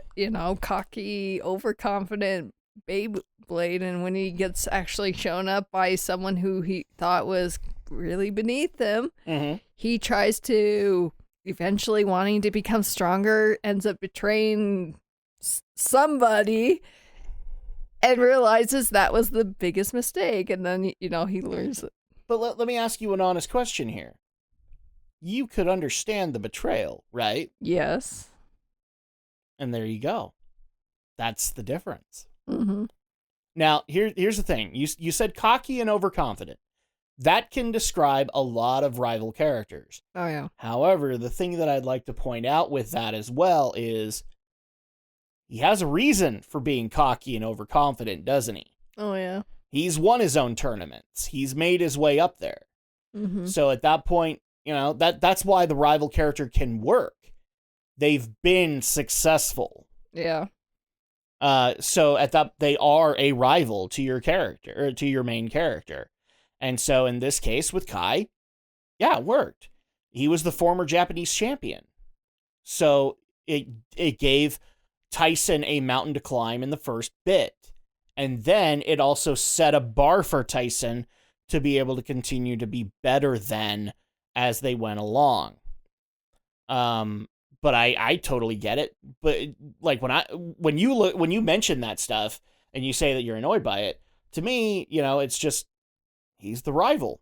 cocky, overconfident Beyblade, and when he gets actually shown up by someone who he thought was really beneath him, he tries to, eventually wanting to become stronger, ends up betraying somebody and realizes that was the biggest mistake, and then he learns it. But let me ask you an honest question here. You could understand the betrayal, right? Yes. And there you go. That's the difference. Mm-hmm. Now, here's the thing. You said cocky and overconfident. That can describe a lot of rival characters. Oh, yeah. However, the thing that I'd like to point out with that as well is he has a reason for being cocky and overconfident, doesn't he? Oh, yeah. He's won his own tournaments. He's made his way up there. Mm-hmm. So at that point, that's why the rival character can work. They've been successful. Yeah. So at that, they are a rival to your character, or to your main character. And so in this case with Kai, yeah, it worked. He was the former Japanese champion. So it gave Tyson a mountain to climb in the first bit. And then it also set a bar for Tyson to be able to continue to be better than as they went along. But I totally get it. But like when you mention that stuff and you say that you're annoyed by it, to me, it's just he's the rival.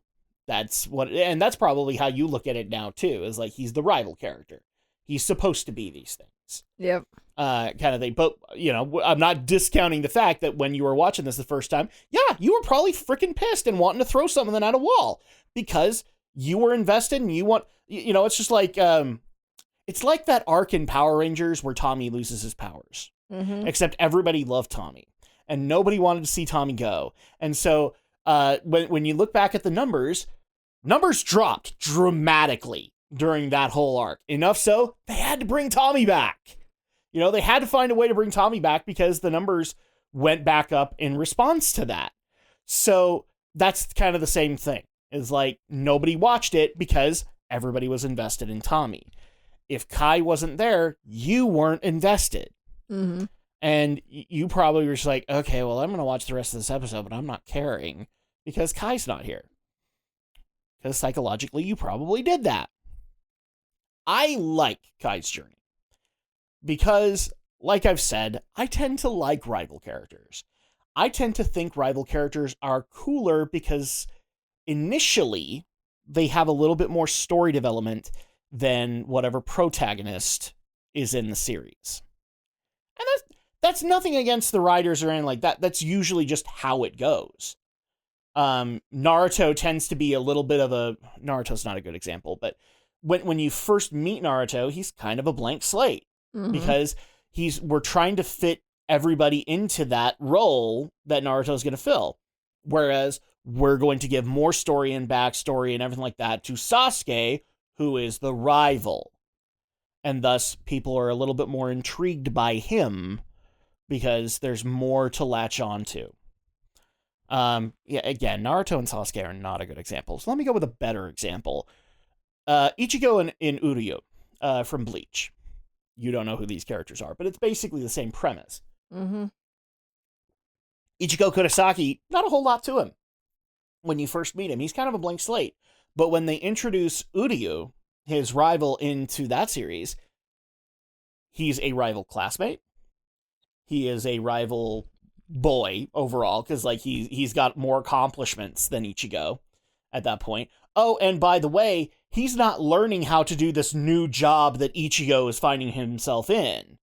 And that's probably how you look at it now too, is like he's the rival character. He's supposed to be these things. Yep. Kind of thing. But, I'm not discounting the fact that when you were watching this the first time, yeah, you were probably freaking pissed and wanting to throw something at a wall because you were invested and you want, it's just like, it's like that arc in Power Rangers where Tommy loses his powers, except everybody loved Tommy and nobody wanted to see Tommy go. And so, when you look back at the numbers dropped dramatically during that whole arc. Enough so, they had to bring Tommy back. They had to find a way to bring Tommy back because the numbers went back up in response to that. So that's kind of the same thing. It's like nobody watched it because everybody was invested in Tommy. If Kai wasn't there, you weren't invested. Mm-hmm. And you probably were just like, okay, well, I'm going to watch the rest of this episode, but I'm not caring because Kai's not here. Because psychologically, you probably did that. I like Kai's journey. Because, like I've said, I tend to like rival characters. I tend to think rival characters are cooler because initially they have a little bit more story development than whatever protagonist is in the series. And that's nothing against the writers or anything like that. That's usually just how it goes. Naruto tends to be a little bit of a... Naruto's not a good example, but when you first meet Naruto, he's kind of a blank slate. Because we're trying to fit everybody into that role that Naruto's going to fill. Whereas we're going to give more story and backstory and everything like that to Sasuke, who is the rival. And thus, people are a little bit more intrigued by him because there's more to latch on to. Again, Naruto and Sasuke are not a good example. So let me go with a better example. Ichigo and Uryu from Bleach. You don't know who these characters are, but it's basically the same premise. Ichigo Kurosaki, not a whole lot to him. When you first meet him, he's kind of a blank slate. But when they introduce Uryu, his rival into that series, he's a rival classmate. He is a rival boy overall, because like he's got more accomplishments than Ichigo at that point. Oh, and by the way, he's not learning how to do this new job that Ichigo is finding himself in.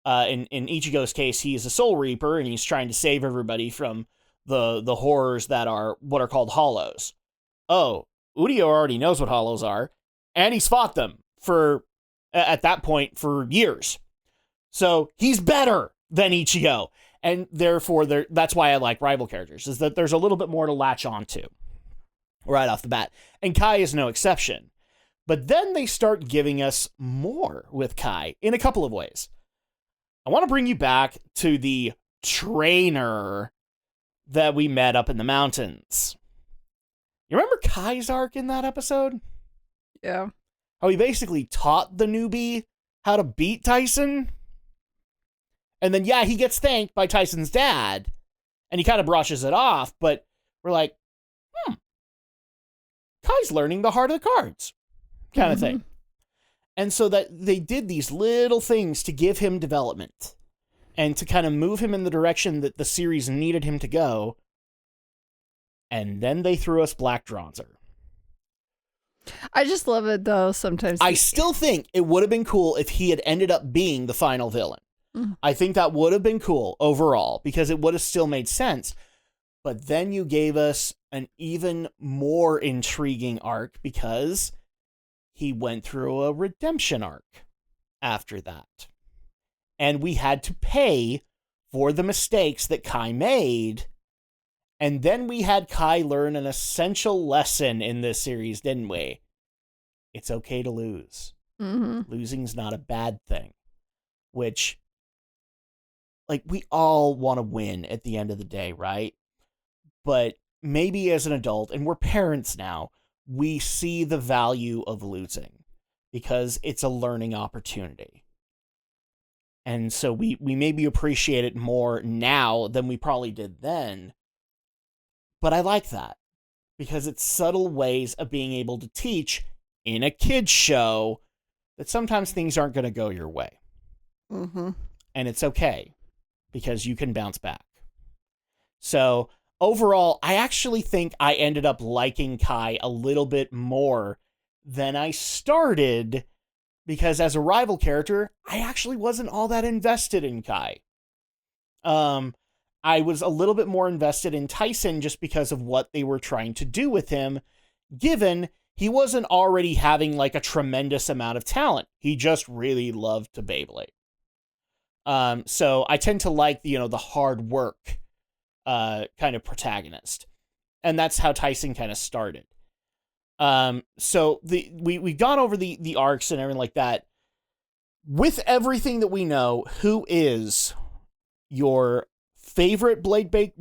In Ichigo's case, he is a Soul Reaper, and he's trying to save everybody from the horrors that are what are called hollows. Oh, Uryu already knows what hollows are, and he's fought them at that point for years. So he's better than Ichigo, and therefore that's why I like rival characters, is that there's a little bit more to latch on to right off the bat. And Kai is no exception. But then they start giving us more with Kai in a couple of ways. I want to bring you back to the trainer that we met up in the mountains. You remember Kai's arc in that episode? Yeah. How he basically taught the newbie how to beat Tyson? And then, he gets thanked by Tyson's dad, and he kind of brushes it off, but we're like, Kai's learning the heart of the cards, kind of thing. And so that they did these little things to give him development and to kind of move him in the direction that the series needed him to go. And then they threw us Black Dronzer. I just love it, though, sometimes. I still think it would have been cool if he had ended up being the final villain. I think that would have been cool overall, because it would have still made sense. But then you gave us an even more intriguing arc, because he went through a redemption arc after that. And we had to pay for the mistakes that Kai made. And then we had Kai learn an essential lesson in this series, didn't we? It's okay to lose. Losing's not a bad thing. Which, like, we all want to win at the end of the day, right? But maybe as an adult, and we're parents now, we see the value of losing because it's a learning opportunity. And so we maybe appreciate it more now than we probably did then. But I like that because it's subtle ways of being able to teach in a kid's show that sometimes things aren't going to go your way. And it's okay because you can bounce back. So overall, I actually think I ended up liking Kai a little bit more than I started, because as a rival character, I actually wasn't all that invested in Kai. I was a little bit more invested in Tyson just because of what they were trying to do with him, given he wasn't already having like a tremendous amount of talent. He just really loved to Beyblade. So I tend to like the hard work kind of protagonist. And that's how Tyson kind of started. So we've gone over the arcs and everything like that. With everything that we know, who is your favorite Blade Breaker?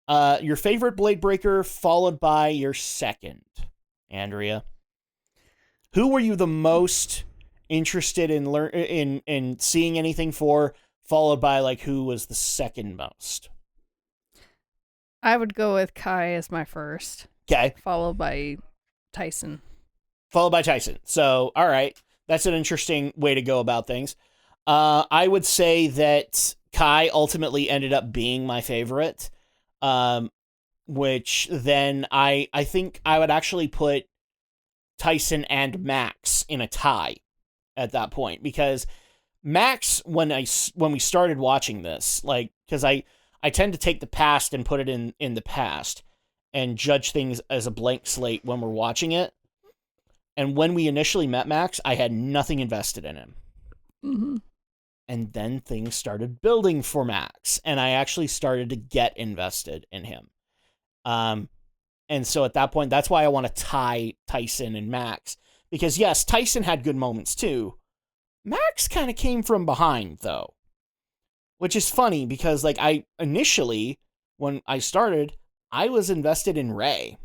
Your favorite Blade Breaker, followed by your second, Andrea. Who were you the most interested in seeing anything for, followed by like who was the second most? I would go with Kai as my first. Okay. Followed by Tyson. So, all right. That's an interesting way to go about things. I would say that Kai ultimately ended up being my favorite. which then I think I would actually put Tyson and Max in a tie at that point, because Max, when we started watching this, like, because I tend to take the past and put it in the past and judge things as a blank slate when we're watching it. And when we initially met Max, I had nothing invested in him. Mm-hmm. And then things started building for Max, and I actually started to get invested in him. And so at that point, that's why I want to tie Tyson and Max, because yes, Tyson had good moments too. Max kind of came from behind though, which is funny because like I initially, when I started, I was invested in Ray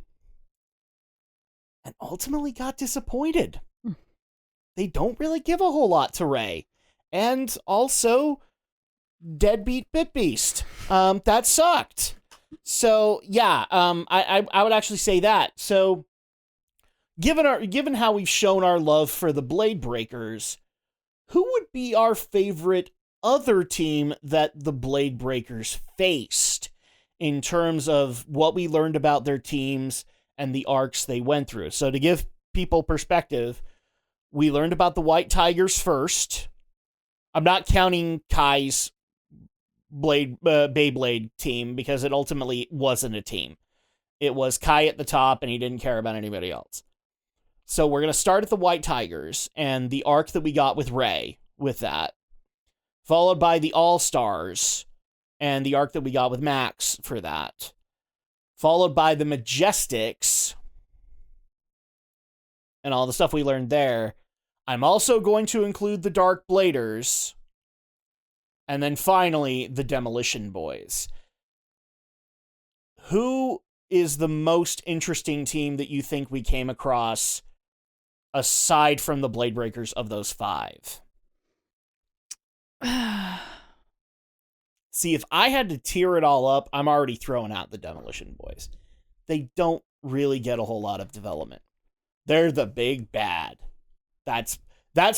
and ultimately got disappointed. They don't really give a whole lot to Ray. And also, Deadbeat Bit Beast. That sucked. So yeah, I would actually say that. So given how we've shown our love for the Blade Breakers, who would be our favorite other team that the Blade Breakers faced in terms of what we learned about their teams and the arcs they went through? So to give people perspective, we learned about the White Tigers first. I'm not counting Kai's Beyblade team because it ultimately wasn't a team. It was Kai at the top and he didn't care about anybody else. So we're going to start at the White Tigers and the arc that we got with Ray with that. Followed by the All-Stars and the arc that we got with Max for that. Followed by the Majestics and all the stuff we learned there. I'm also going to include the Dark Bladers. And then finally, the Demolition Boys. Who is the most interesting team that you think we came across aside from the Blade Breakers of those 5? See, if I had to tier it all up, I'm already throwing out the Demolition Boys. They don't really get a whole lot of development. They're the big bad. That's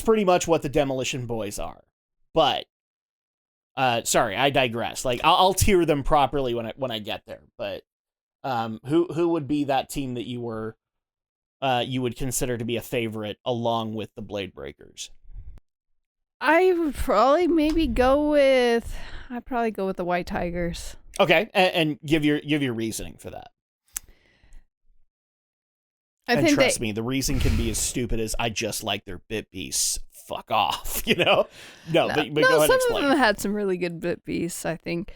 pretty much what the Demolition Boys are. But sorry, I digress. Like I'll tier them properly when I get there. But who would be that team that you would consider to be a favorite along with the Blade Breakers? I would probably go with the White Tigers. Okay, and give your reasoning for that. Trust me, the reason can be as stupid as I just like their bit beasts. Fuck off, you know? No, but go ahead and explain. Some of them had some really good bit beasts, I think.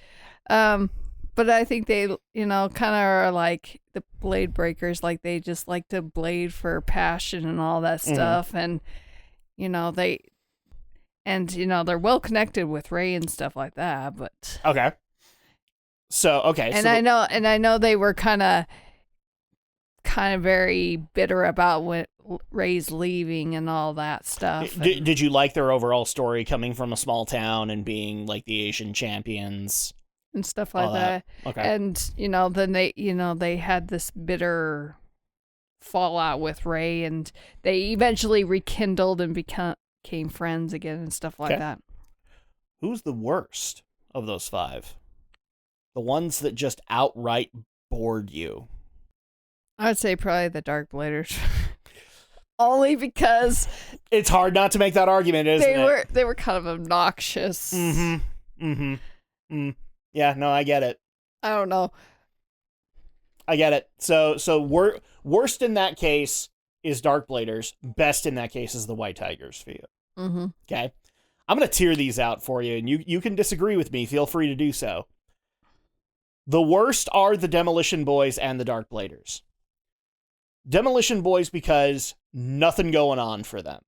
But I think they, kind of are like the Blade Breakers, like they just like to blade for passion and all that stuff. And, they're well connected with Ray and stuff like that, but. Okay. And I know they were kind of very bitter about when Ray's leaving and all that stuff. Did you like their overall story coming from a small town and being like the Asian champions and stuff like that? Okay. And then they had this bitter fallout with Ray, and they eventually rekindled and became friends again and stuff like that. Who's the worst of those 5? The ones that just outright bored you? I'd say probably the Dark Bladers. Only because it's hard not to make that argument, isn't it? They were kind of obnoxious. Yeah, no, I get it. I don't know. I get it. So worst in that case is Dark Bladers. Best in that case is the White Tigers for you. Mm-hmm. Okay. I'm going to tier these out for you, and you can disagree with me. Feel free to do so. The worst are the Demolition Boys and the Dark Bladers. Demolition Boys because nothing going on for them.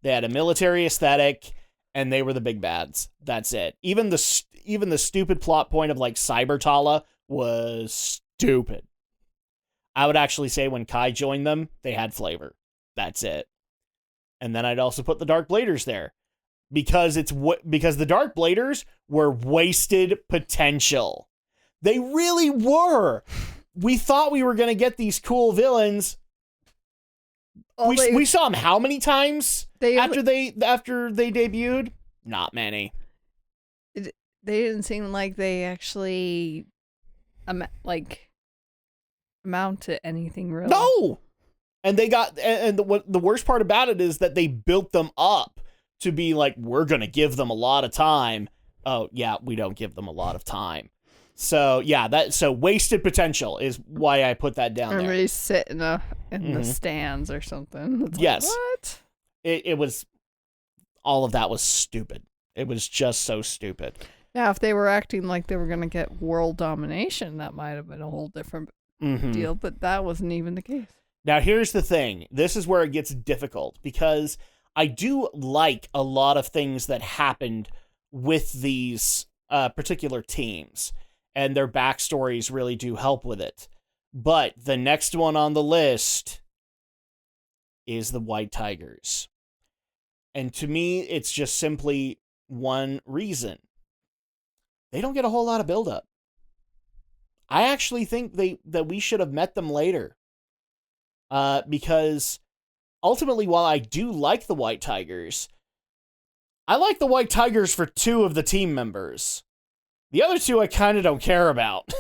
They had a military aesthetic, and they were the big bads. That's it. Even the stupid plot point of like Cybertala was stupid. I would actually say when Kai joined them, they had flavor. That's it. And then I'd also put the Dark Bladers there because the Dark Bladers were wasted potential. They really were. We thought we were going to get these cool villains. We saw them how many times after they debuted? Not many. They didn't seem like they actually amount to anything really. No! And they got, and the worst part about it is that they built them up to be like, we're going to give them a lot of time. Oh, yeah, we don't give them a lot of time. So, yeah, so wasted potential is why I put that down Everybody sit in the stands or something. It's yes. Like, what? It was, all of that was stupid. It was just so stupid. Yeah, if they were acting like they were going to get world domination, that might have been a whole different deal, but that wasn't even the case. Now, here's the thing. This is where it gets difficult, because I do like a lot of things that happened with these particular teams, and their backstories really do help with it. But the next one on the list is the White Tigers. And to me, it's just simply one reason. They don't get a whole lot of buildup. I actually think that we should have met them later. Because ultimately, while I do like the White Tigers, I like the White Tigers for 2 of the team members. The other 2 I kind of don't care about.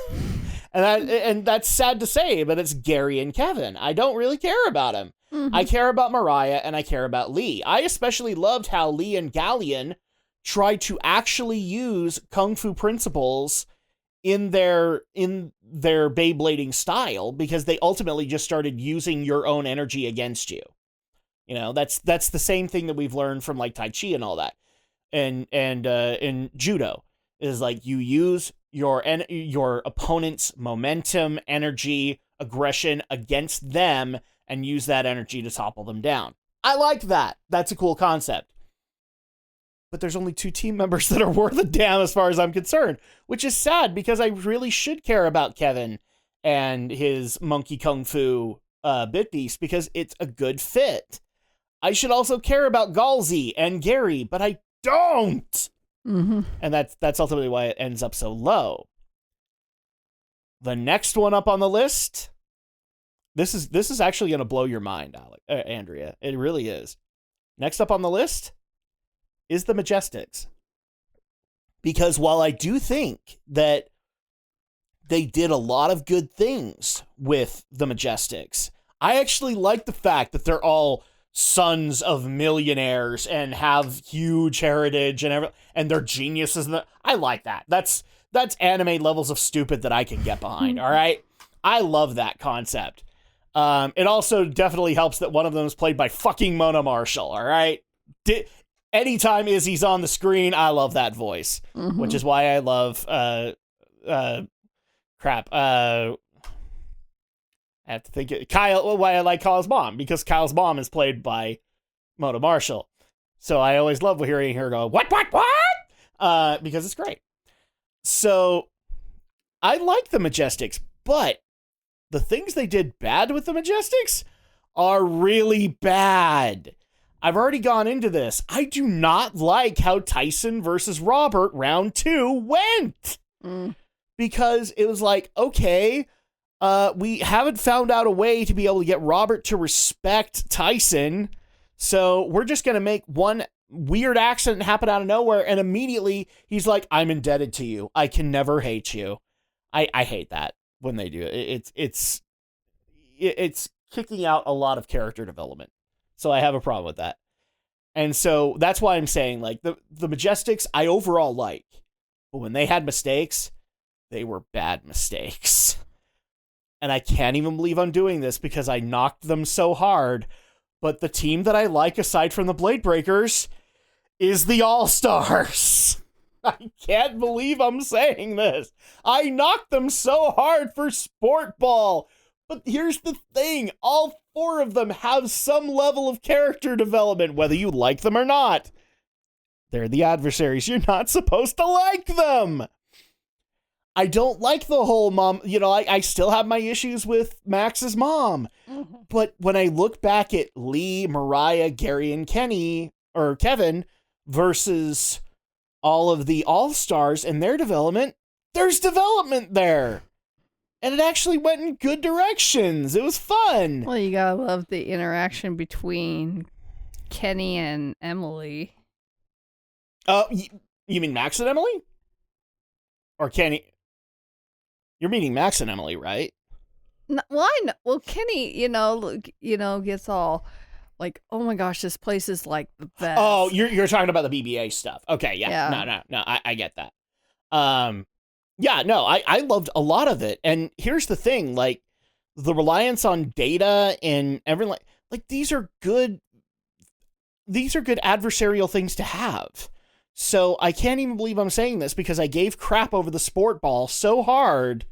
and that's sad to say, but it's Gary and Kevin. I don't really care about them. Mm-hmm. I care about Mariah and I care about Lee. I especially loved how Lee and Galleon tried to actually use Kung Fu principles in their Beyblading style, because they ultimately just started using your own energy against you. You know, that's the same thing that we've learned from like Tai Chi and all that. And in judo is like you use your opponent's momentum, energy, aggression against them and use that energy to topple them down. I like that. That's a cool concept. But there's only 2 team members that are worth a damn as far as I'm concerned, which is sad because I really should care about Kevin and his monkey kung fu bit beast, because it's a good fit. I should also care about Galzi and Gary, but I don't. Mm-hmm. And that's ultimately why it ends up so low. The next one up on the list, this is actually going to blow your mind, Andrea. It really is. Next up on the list is the Majestics. Because while I do think that they did a lot of good things with the Majestics, I actually like the fact that they're all sons of millionaires and have huge heritage and they're geniuses. I like that. That's anime levels of stupid that I can get behind. All right. I love that concept. It also definitely helps that one of them is played by fucking Mona Marshall. All right. Anytime Izzy's on the screen, I love that voice, which is why I love, I have to think why I like Kyle's mom, because Kyle's mom is played by Mona Marshall. So I always love hearing her go, what? Because it's great. So I like the Majestics, but the things they did bad with the Majestics are really bad. I've already gone into this. I do not like how Tyson versus Robert round 2 went. Because it was like, okay, we haven't found out a way to be able to get Robert to respect Tyson, so we're just going to make one weird accident happen out of nowhere, and immediately he's like, I'm indebted to you. I can never hate you. I hate that when they do it. It's kicking out a lot of character development. So I have a problem with that. And so that's why I'm saying, like, the Majestics I overall like. But when they had mistakes, they were bad mistakes. And I can't even believe I'm doing this because I knocked them so hard. But the team that I like aside from the Blade Breakers is the All-Stars. I can't believe I'm saying this. I knocked them so hard for Sport Ball. But here's the thing. All 4 of them have some level of character development, whether you like them or not. They're the adversaries. You're not supposed to like them. I don't like the whole mom. You know, I still have my issues with Max's mom. But when I look back at Lee, Mariah, Gary, and Kevin versus all of the All-Stars and their development, there's development there. And it actually went in good directions. It was fun. Well, you gotta love the interaction between Kenny and Emily. You mean Max and Emily? Or Kenny? You're meeting Max and Emily, right? Well, I know. Well, Kenny, gets all like, "Oh my gosh, this place is like the best." Oh, you're talking about the BBA stuff. Okay, yeah. Yeah. No, I get that. Yeah, no, I loved a lot of it. And here's the thing, like, the reliance on data and everything, like these are good adversarial things to have. So I can't even believe I'm saying this because I gave crap over the sport ball so hard.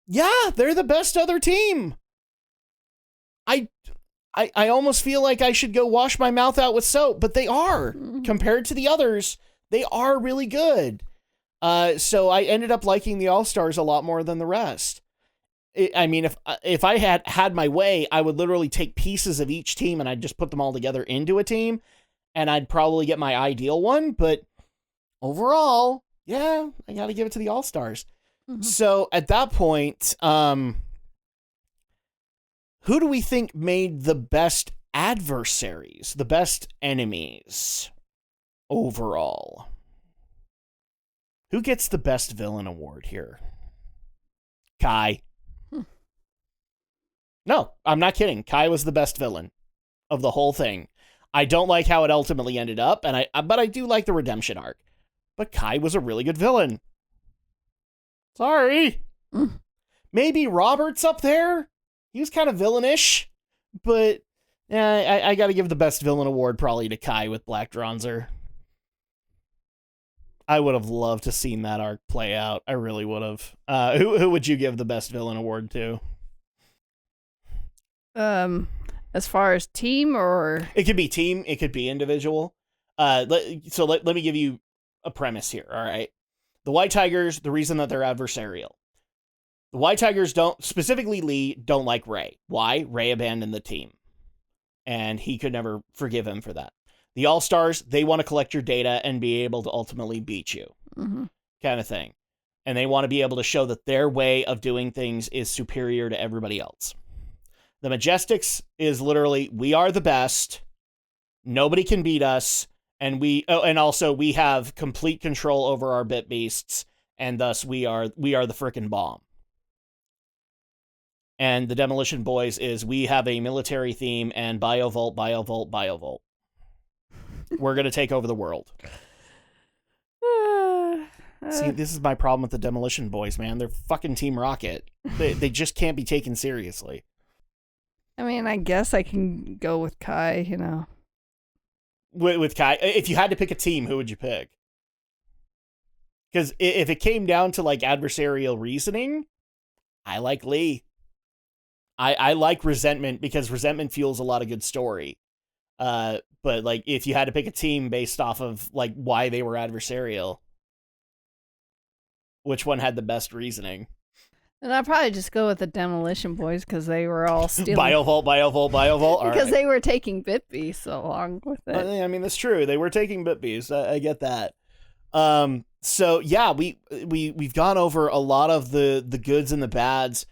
Yeah, they're the best other team. I almost feel like I should go wash my mouth out with soap, but they are. Compared to the others, they are really good. So I ended up liking the All-Stars a lot more than the rest. If I had my way, I would literally take pieces of each team and I'd just put them all together into a team, and I'd probably get my ideal one. But overall, yeah, I got to give it to the All-Stars. Mm-hmm. So at that point, who do we think made the best adversaries, the best enemies overall? Who gets the best villain award here? Kai. No, I'm not kidding. Kai was the best villain of the whole thing. I don't like how it ultimately ended up, but I do like the redemption arc. But Kai was a really good villain. Sorry. Maybe Robert's up there. He was kind of villainish, but I got to give the best villain award probably to Kai with Black Dronzer. I would have loved to seen that arc play out. I really would have. Who would you give the best villain award to? As far as team, or it could be team, it could be individual. Let me give you a premise here. All right, the White Tigers. The reason that they're adversarial. The White Tigers specifically Lee, don't like Ray. Why? Ray abandoned the team, and he could never forgive him for that. The All-Stars, they want to collect your data and be able to ultimately beat you, kind of thing. And they want to be able to show that their way of doing things is superior to everybody else. The Majestics is literally, we are the best, nobody can beat us, and also we have complete control over our bit beasts, and thus we are the frickin' bomb. And the Demolition Boys is, we have a military theme and biovolt, biovolt, biovolt. We're going to take over the world. See, this is my problem with the Demolition Boys, man. They're fucking Team Rocket. They just can't be taken seriously. I mean, I guess I can go with Kai, With Kai, if you had to pick a team, who would you pick? Because if it came down to, like, adversarial reasoning, I like Lee. I like Resentment because Resentment fuels a lot of good story. But, like, if you had to pick a team based off of, like, why they were adversarial, which one had the best reasoning? And I'd probably just go with the Demolition Boys because they were all stealing. Biovolt, biovolt, biovolt. Because they were taking bit beasts along with it. I mean, that's true. They were taking bit beasts. I get that. So yeah, we've gone over a lot of the goods and the bads.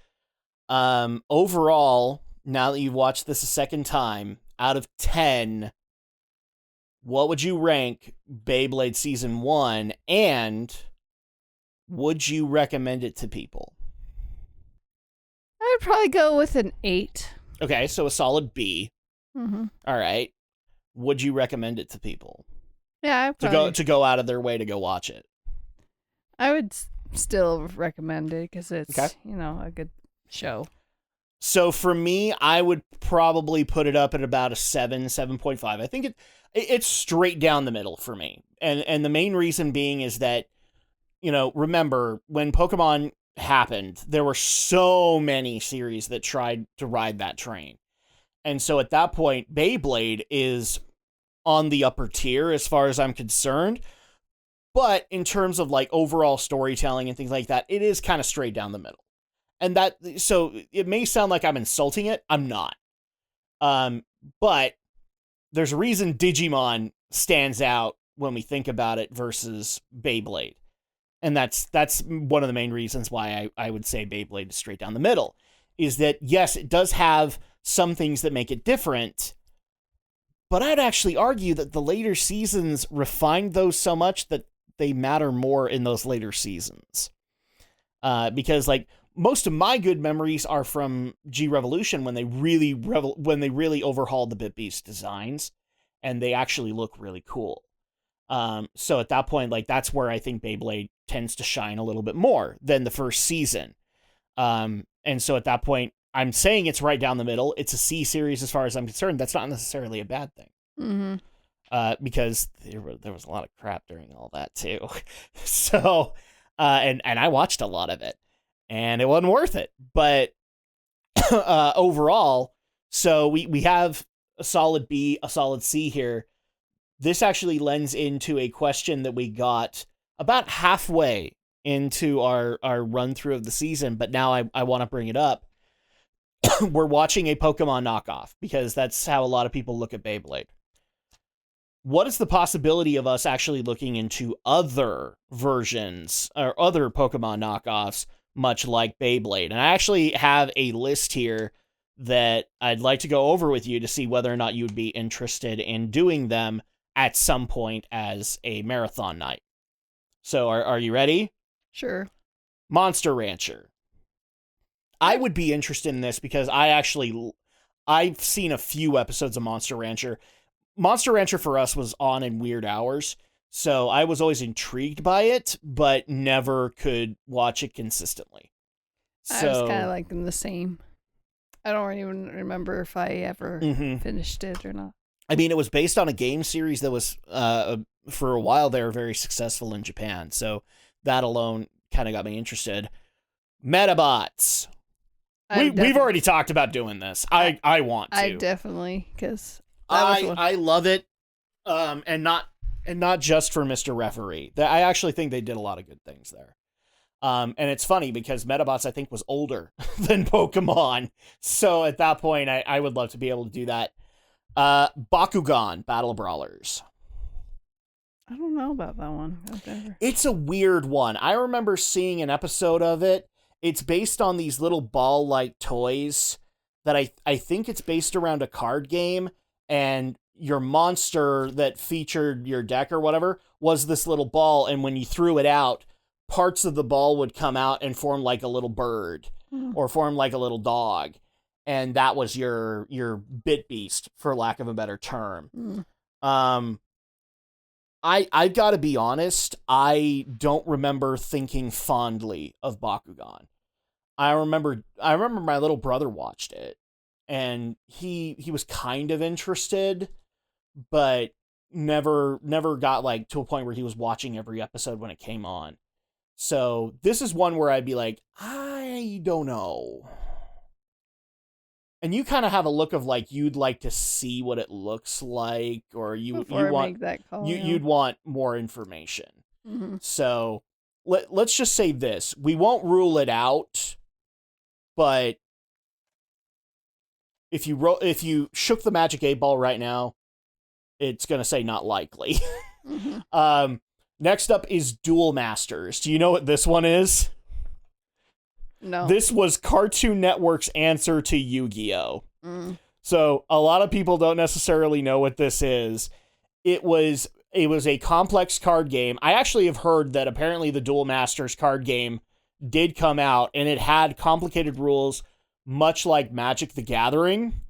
Overall, now that you've watched this a second time, out of 10, what would you rank Beyblade Season 1, and would you recommend it to people? I'd probably go with an 8. Okay, so a solid B. Mm-hmm. All right. Would you recommend it to people? Yeah, to go out of their way to go watch it? I would still recommend it because it's, okay. A good show. So for me, I would probably put it up at about a 7.5. I think it's straight down the middle for me. And the main reason being is that, remember when Pokemon happened, there were so many series that tried to ride that train. And so at that point, Beyblade is on the upper tier as far as I'm concerned. But in terms of like overall storytelling and things like that, it is kind of straight down the middle. And so it may sound like I'm insulting it. I'm not. But there's a reason Digimon stands out when we think about it versus Beyblade. And that's one of the main reasons why I would say Beyblade is straight down the middle, is that, yes, it does have some things that make it different, but I'd actually argue that the later seasons refined those so much that they matter more in those later seasons. because like most of my good memories are from G Revolution when they really overhauled the Bit Beast designs, and they actually look really cool. So at that point, like that's where I think Beyblade tends to shine a little bit more than the first season. And so at that point, I'm saying it's right down the middle. It's a C series as far as I'm concerned. That's not necessarily a bad thing. Because there was a lot of crap during all that too. So, and I watched a lot of it, and it wasn't worth it. But overall, so we have a solid B, a solid C here. This actually lends into a question that we got about halfway into our run through of the season, but now I want to bring it up. We're watching a Pokemon knockoff because that's how a lot of people look at Beyblade. What is the possibility of us actually looking into other versions or other Pokemon knockoffs, much like Beyblade? And I actually have a list here that I'd like to go over with you to see whether or not you would be interested in doing them at some point as a marathon night. So are you ready? Sure. Monster Rancher. I would be interested in this because I've seen a few episodes of Monster Rancher. Monster Rancher for us was on in weird hours, so I was always intrigued by it, but never could watch it consistently. I was kind of like them the same. I don't even remember if I ever finished it or not. I mean, it was based on a game series that was, for a while there, very successful in Japan, so that alone kind of got me interested. Metabots. We've already talked about doing this. I want to. I definitely, because I love it, and not just for Mr. Referee. I actually think they did a lot of good things there. And it's funny because Metabots I think was older than Pokemon, so at that point I would love to be able to do that. Bakugan Battle Brawlers. I don't know about that one. Whatever. It's a weird one. I remember seeing an episode of it. It's based on these little ball-like toys that I think it's based around a card game, and your monster that featured your deck or whatever was this little ball, and when you threw it out, parts of the ball would come out and form like a little bird or form like a little dog. And that was your Bit Beast, for lack of a better term. I've got to be honest, I don't remember thinking fondly of Bakugan. I remember my little brother watched it, and he was kind of interested, but never got like to a point where he was watching every episode when it came on. So this is one where I'd be like, I don't know. And you kind of have a look of like you'd like to see what it looks like, or you'd want more information. So let's just say this: we won't rule it out, but if you shook the Magic 8-Ball right now, it's gonna say not likely. Next up is Duel Masters. Do you know what this one is? No. This was Cartoon Network's answer to Yu-Gi-Oh! So a lot of people don't necessarily know what this is. It was a complex card game. I actually have heard that apparently the Duel Masters card game did come out, and it had complicated rules, much like Magic the Gathering.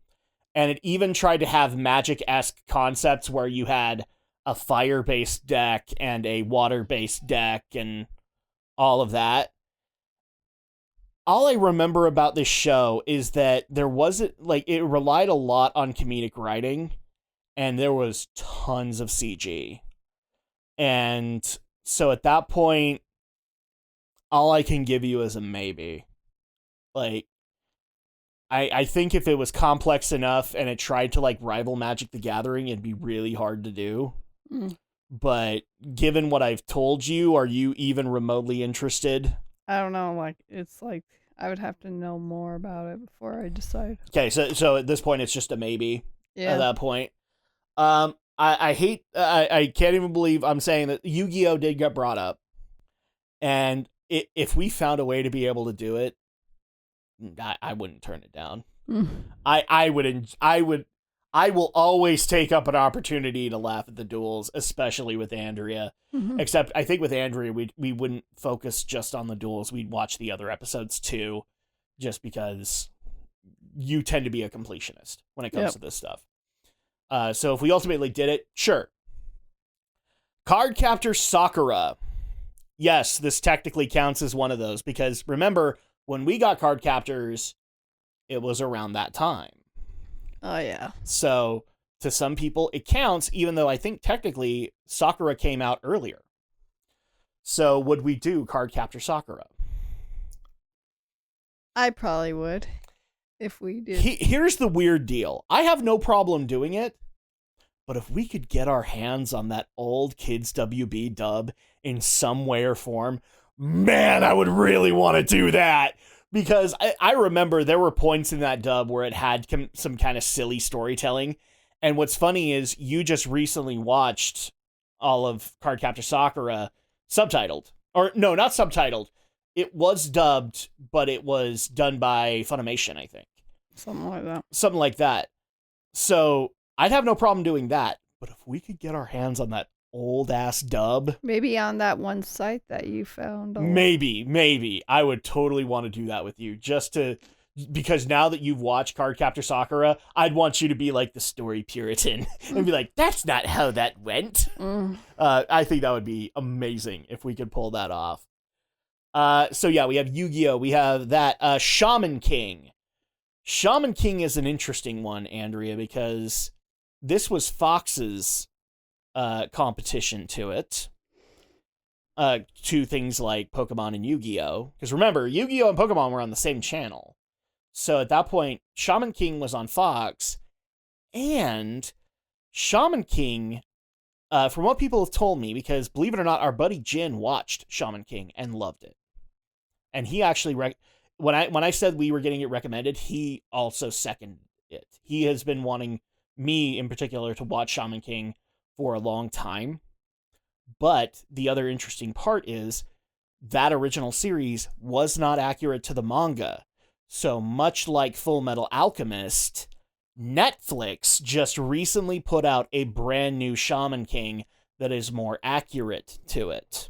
And it even tried to have Magic-esque concepts where you had a fire-based deck and a water-based deck and all of that. All I remember about this show is that there wasn't, like, it relied a lot on comedic writing, and there was tons of CG. And so at that point, all I can give you is a maybe. Like, I think if it was complex enough and it tried to, like, rival Magic the Gathering, it'd be really hard to do. But given what I've told you, are you even remotely interested? I don't know. Like, it's like I would have to know more about it before I decide. Okay, so at this point, it's just a maybe. Yeah. At that point, I can't even believe I'm saying that Yu-Gi-Oh did get brought up, and if we found a way to be able to do it, I wouldn't turn it down. I I will always take up an opportunity to laugh at the duels, especially with Andrea. Mm-hmm. Except I think with Andrea, we wouldn't focus just on the duels. We'd watch the other episodes too, just because you tend to be a completionist when it comes to this stuff. So if we ultimately did it, sure. Cardcaptor Sakura. Yes, this technically counts as one of those, because remember, when we got Cardcaptors, it was around that time. Oh, yeah. So, to some people, it counts, even though I think technically Sakura came out earlier. So, would we do Cardcaptor Sakura? I probably would, if we did. Here's the weird deal. I have no problem doing it, but if we could get our hands on that old Kids WB dub in some way or form, man, I would really want to do that. Because I remember there were points in that dub where it had some kind of silly storytelling. And what's funny is you just recently watched all of Cardcaptor Sakura subtitled. Or no, not subtitled. It was dubbed, but it was done by Funimation, I think. Something like that. Something like that. So I'd have no problem doing that. But if we could get our hands on that old-ass dub... Maybe on that one site that you found. Maybe. I would totally want to do that with you. Because now that you've watched Cardcaptor Sakura, I'd want you to be like the story Puritan. And be like, that's not how that went. I think that would be amazing if we could pull that off. So yeah, we have Yu-Gi-Oh! We have that Shaman King. Shaman King is an interesting one, Andrea, because this was Fox's competition to it. To things like Pokemon and Yu-Gi-Oh! Because remember, Yu-Gi-Oh! And Pokemon were on the same channel. So at that point, Shaman King was on Fox. And Shaman King, from what people have told me, because believe it or not, our buddy Jin watched Shaman King and loved it. And he actually, when I said we were getting it recommended, he also seconded it. He has been wanting me in particular to watch Shaman King for a long time. But the other interesting part is that original series was not accurate to the manga. So much like Full Metal Alchemist, Netflix just recently put out a brand new Shaman King that is more accurate to it.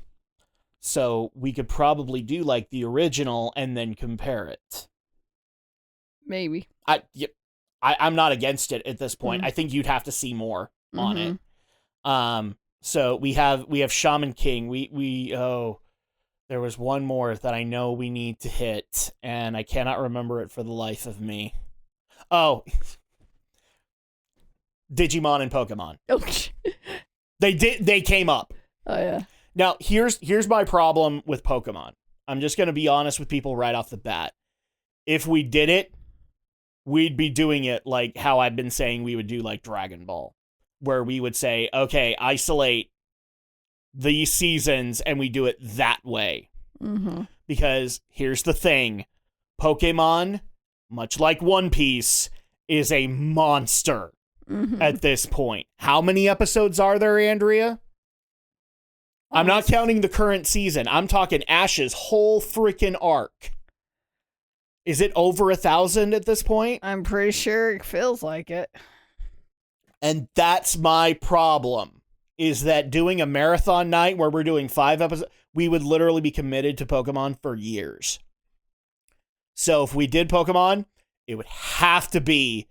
So we could probably do like the original and then compare it. Maybe. I'm not against it at this point. I think you'd have to see more on it. So we have Shaman King. There was one more that I know we need to hit, and I cannot remember it for the life of me. Oh, Digimon and Pokemon. They came up. Oh yeah. Now here's my problem with Pokemon. I'm just gonna be honest with people right off the bat. If we did it, we'd be doing it like how I've been saying we would do like Dragon Ball, where we would say, okay, isolate these seasons, and we do it that way. Because here's the thing. Pokemon, much like One Piece, is a monster at this point. How many episodes are there, Andrea? I'm not counting the current season. I'm talking Ash's whole freaking arc. Is it over 1,000 at this point? I'm pretty sure it feels like it. And that's my problem, is that doing a marathon night where we're doing 5 episodes, we would literally be committed to Pokemon for years. So if we did Pokemon, it would have to be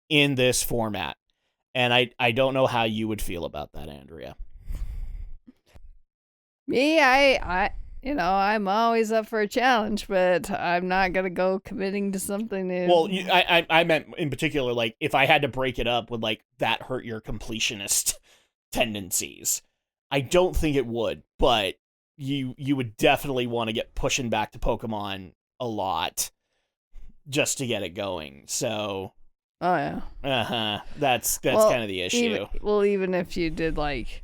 in this format. And I don't know how you would feel about that, Andrea. Me, I'm always up for a challenge, but I'm not going to go committing to something new. Well, I meant in particular, like, if I had to break it up, would, like, that hurt your completionist tendencies? I don't think it would, but you would definitely want to get pushing back to Pokemon a lot just to get it going. So... Oh, yeah. That's kind of the issue. Even if you did, like...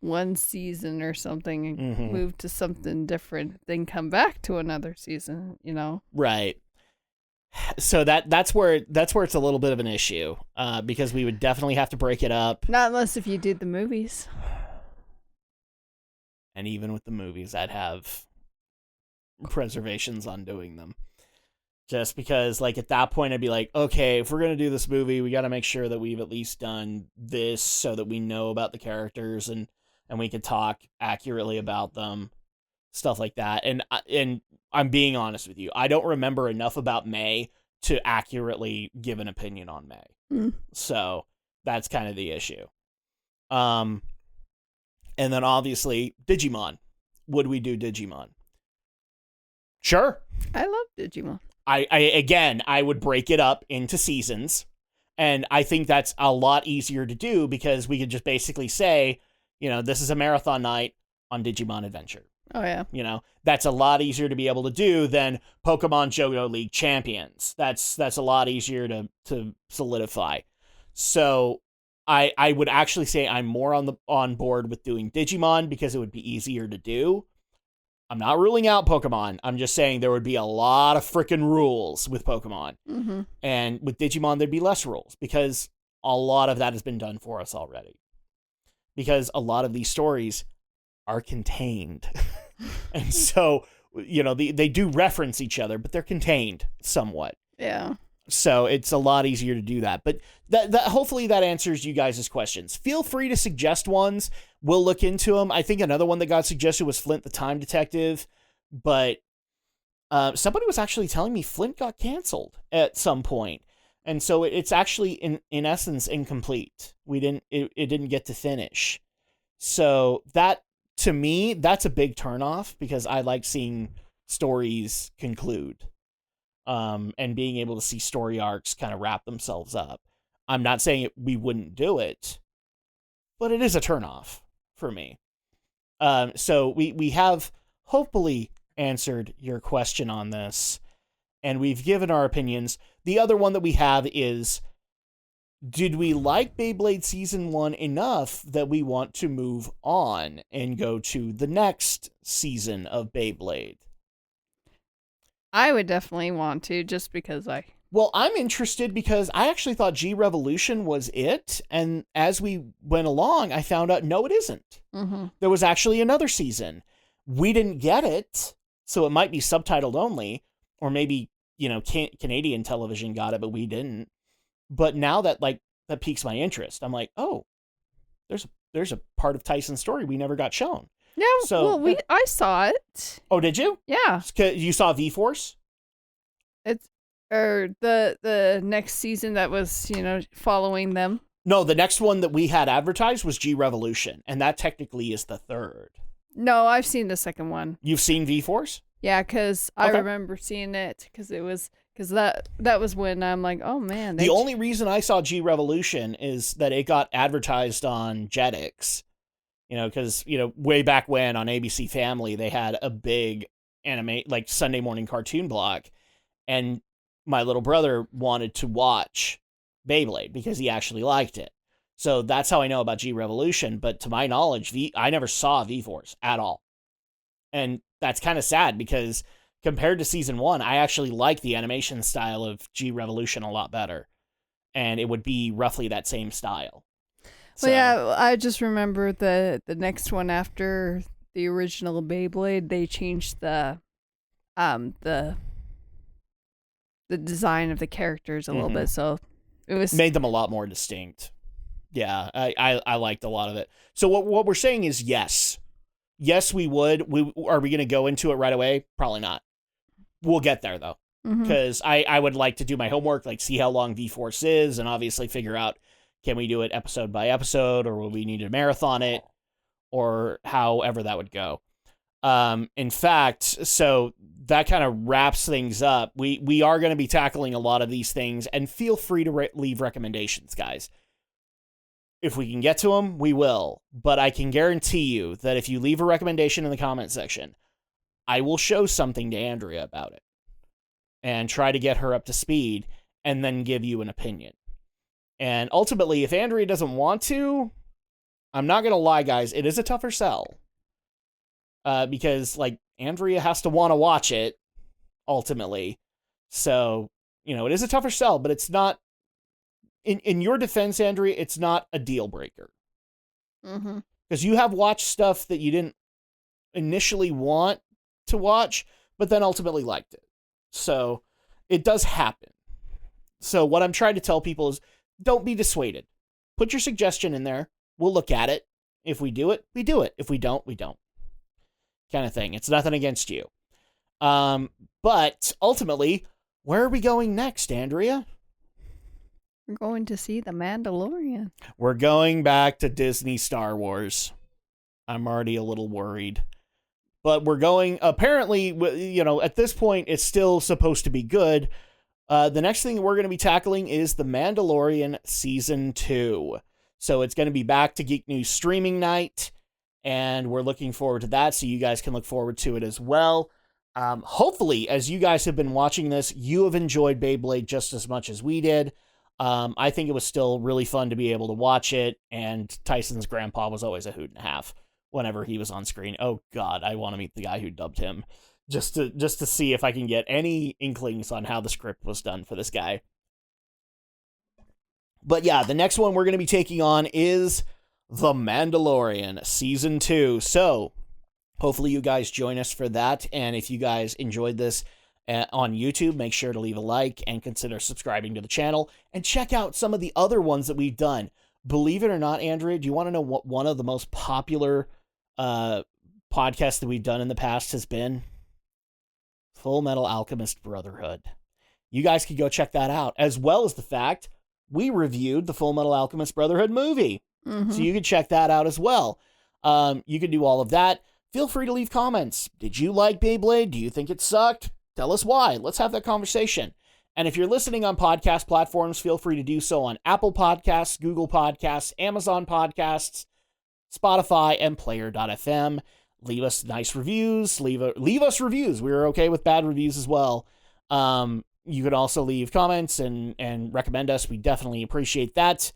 one season or something and move to something different, then come back to another season, Right. So that's where it's a little bit of an issue, because we would definitely have to break it up. Not unless if you did the movies. And even with the movies, I'd have preservations on doing them. Just because, like, at that point, I'd be like, okay, if we're going to do this movie, we got to make sure that we've at least done this so that we know about the characters and we can talk accurately about them, stuff like that. And I'm being honest with you. I don't remember enough about May to accurately give an opinion on May. So that's kind of the issue. And then obviously Digimon. Would we do Digimon? Sure. I love Digimon. I would break it up into seasons, and I think that's a lot easier to do because we could just basically say, this is a marathon night on Digimon Adventure. Oh, yeah. That's a lot easier to be able to do than Pokemon Johto League Champions. That's a lot easier to solidify. So I would actually say I'm more on board with doing Digimon because it would be easier to do. I'm not ruling out Pokemon. I'm just saying there would be a lot of freaking rules with Pokemon. Mm-hmm. And with Digimon, there'd be less rules because a lot of that has been done for us already. Because a lot of these stories are contained. And so, they do reference each other, but they're contained somewhat. Yeah. So it's a lot easier to do that. But that hopefully that answers you guys' questions. Feel free to suggest ones. We'll look into them. I think another one that got suggested was Flint the Time Detective. But somebody was actually telling me Flint got canceled at some point. And so it's actually, in essence, incomplete. It didn't get to finish. So that, to me, that's a big turnoff because I like seeing stories conclude. And being able to see story arcs kind of wrap themselves up. I'm not saying we wouldn't do it, but it is a turnoff for me. So we have hopefully answered your question on this, and we've given our opinions. The other one that we have is, did we like Beyblade Season 1 enough that we want to move on and go to the next season of Beyblade? I would definitely want to, just because Well, I'm interested because I actually thought G Revolution was it, and as we went along, I found out, no, it isn't. Mm-hmm. There was actually another season. We didn't get it, so it might be subtitled only, or maybe, Canadian television got it, but we didn't. But now that piques my interest. I'm like, oh, there's a part of Tyson's story we never got shown. Yeah, so, I saw it. Oh, did you? Yeah. You saw V-Force? It's the next season that was, following them. No, the next one that we had advertised was G Revolution, and that technically is the third. No, I've seen the second one. You've seen V-Force? Yeah, because I remember seeing it because that was when I'm like, oh man. The only reason I saw G Revolution is that it got advertised on Jetix. Because, way back when on ABC Family, they had a big anime, Sunday morning cartoon block. And my little brother wanted to watch Beyblade because he actually liked it. So that's how I know about G Revolution. But to my knowledge, I never saw V-Force at all. And that's kind of sad because compared to season 1, I actually like the animation style of G Revolution a lot better. And it would be roughly that same style. Well, yeah, I just remember the next one after the original Beyblade, they changed the design of the characters a little bit, so it was made them a lot more distinct. Yeah, I liked a lot of it. So what we're saying is yes, we would. Are we going to go into it right away? Probably not. We'll get there though, because I would like to do my homework, see how long V-Force is, and obviously figure out. Can we do it episode by episode, or will we need to marathon it, or however that would go? In fact, so that kind of wraps things up. We are going to be tackling a lot of these things, and feel free to leave recommendations, guys. If we can get to them, we will. But I can guarantee you that if you leave a recommendation in the comment section, I will show something to Andrea about it and try to get her up to speed and then give you an opinion. And ultimately, if Andrea doesn't want to, I'm not going to lie, guys, it is a tougher sell. Because, Andrea has to want to watch it, ultimately. So, it is a tougher sell, but it's not, in your defense, Andrea, it's not a deal breaker. Because you have watched stuff that you didn't initially want to watch, but then ultimately liked it. So, it does happen. So what I'm trying to tell people is don't be dissuaded. Put your suggestion in there. We'll look at it. If we do it, we do it. If we don't, we don't. Kind of thing. It's nothing against you. But ultimately, where are we going next, Andrea? We're going to see The Mandalorian. We're going back to Disney Star Wars. I'm already a little worried. But we're going, apparently, at this point, it's still supposed to be good. The next thing we're going to be tackling is The Mandalorian Season 2. So it's going to be back to Geek News Streaming Night, and we're looking forward to that, so you guys can look forward to it as well. Hopefully, as you guys have been watching this, you have enjoyed Beyblade just as much as we did. I think it was still really fun to be able to watch it, and Tyson's grandpa was always a hoot and a half whenever he was on screen. Oh God, I want to meet the guy who dubbed him just to see if I can get any inklings on how the script was done for this guy. But yeah, the next one we're going to be taking on is The Mandalorian Season 2. So hopefully you guys join us for that. And if you guys enjoyed this on YouTube, make sure to leave a like and consider subscribing to the channel. And check out some of the other ones that we've done. Believe it or not, Andrea, do you want to know what one of the most popular podcasts that we've done in the past has been? Full Metal Alchemist Brotherhood. You guys can go check that out, as well as the fact we reviewed the Full Metal Alchemist Brotherhood movie. Mm-hmm. So you can check that out as well. You can do all of that. Feel free to leave comments. Did you like Beyblade? Do you think it sucked? Tell us why. Let's have that conversation. And if you're listening on podcast platforms, feel free to do so on Apple Podcasts, Google Podcasts, Amazon Podcasts, Spotify, and Player.fm. Leave us nice reviews. Leave us reviews. We're okay with bad reviews as well. You can also leave comments and recommend us. We definitely appreciate that.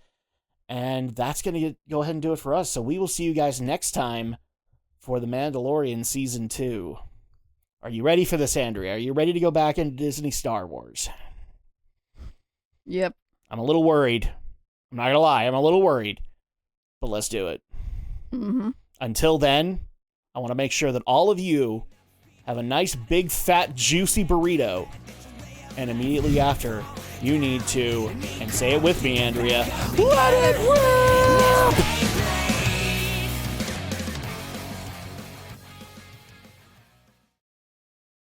And that's going to go ahead and do it for us. So we will see you guys next time for The Mandalorian Season 2. Are you ready for this, Andrea? Are you ready to go back into Disney Star Wars? Yep. I'm a little worried. I'm not going to lie. I'm a little worried. But let's do it. Mm-hmm. Until then, I want to make sure that all of you have a nice, big, fat, juicy burrito. And immediately after, you need to, and say it with me, Andrea, let it rip!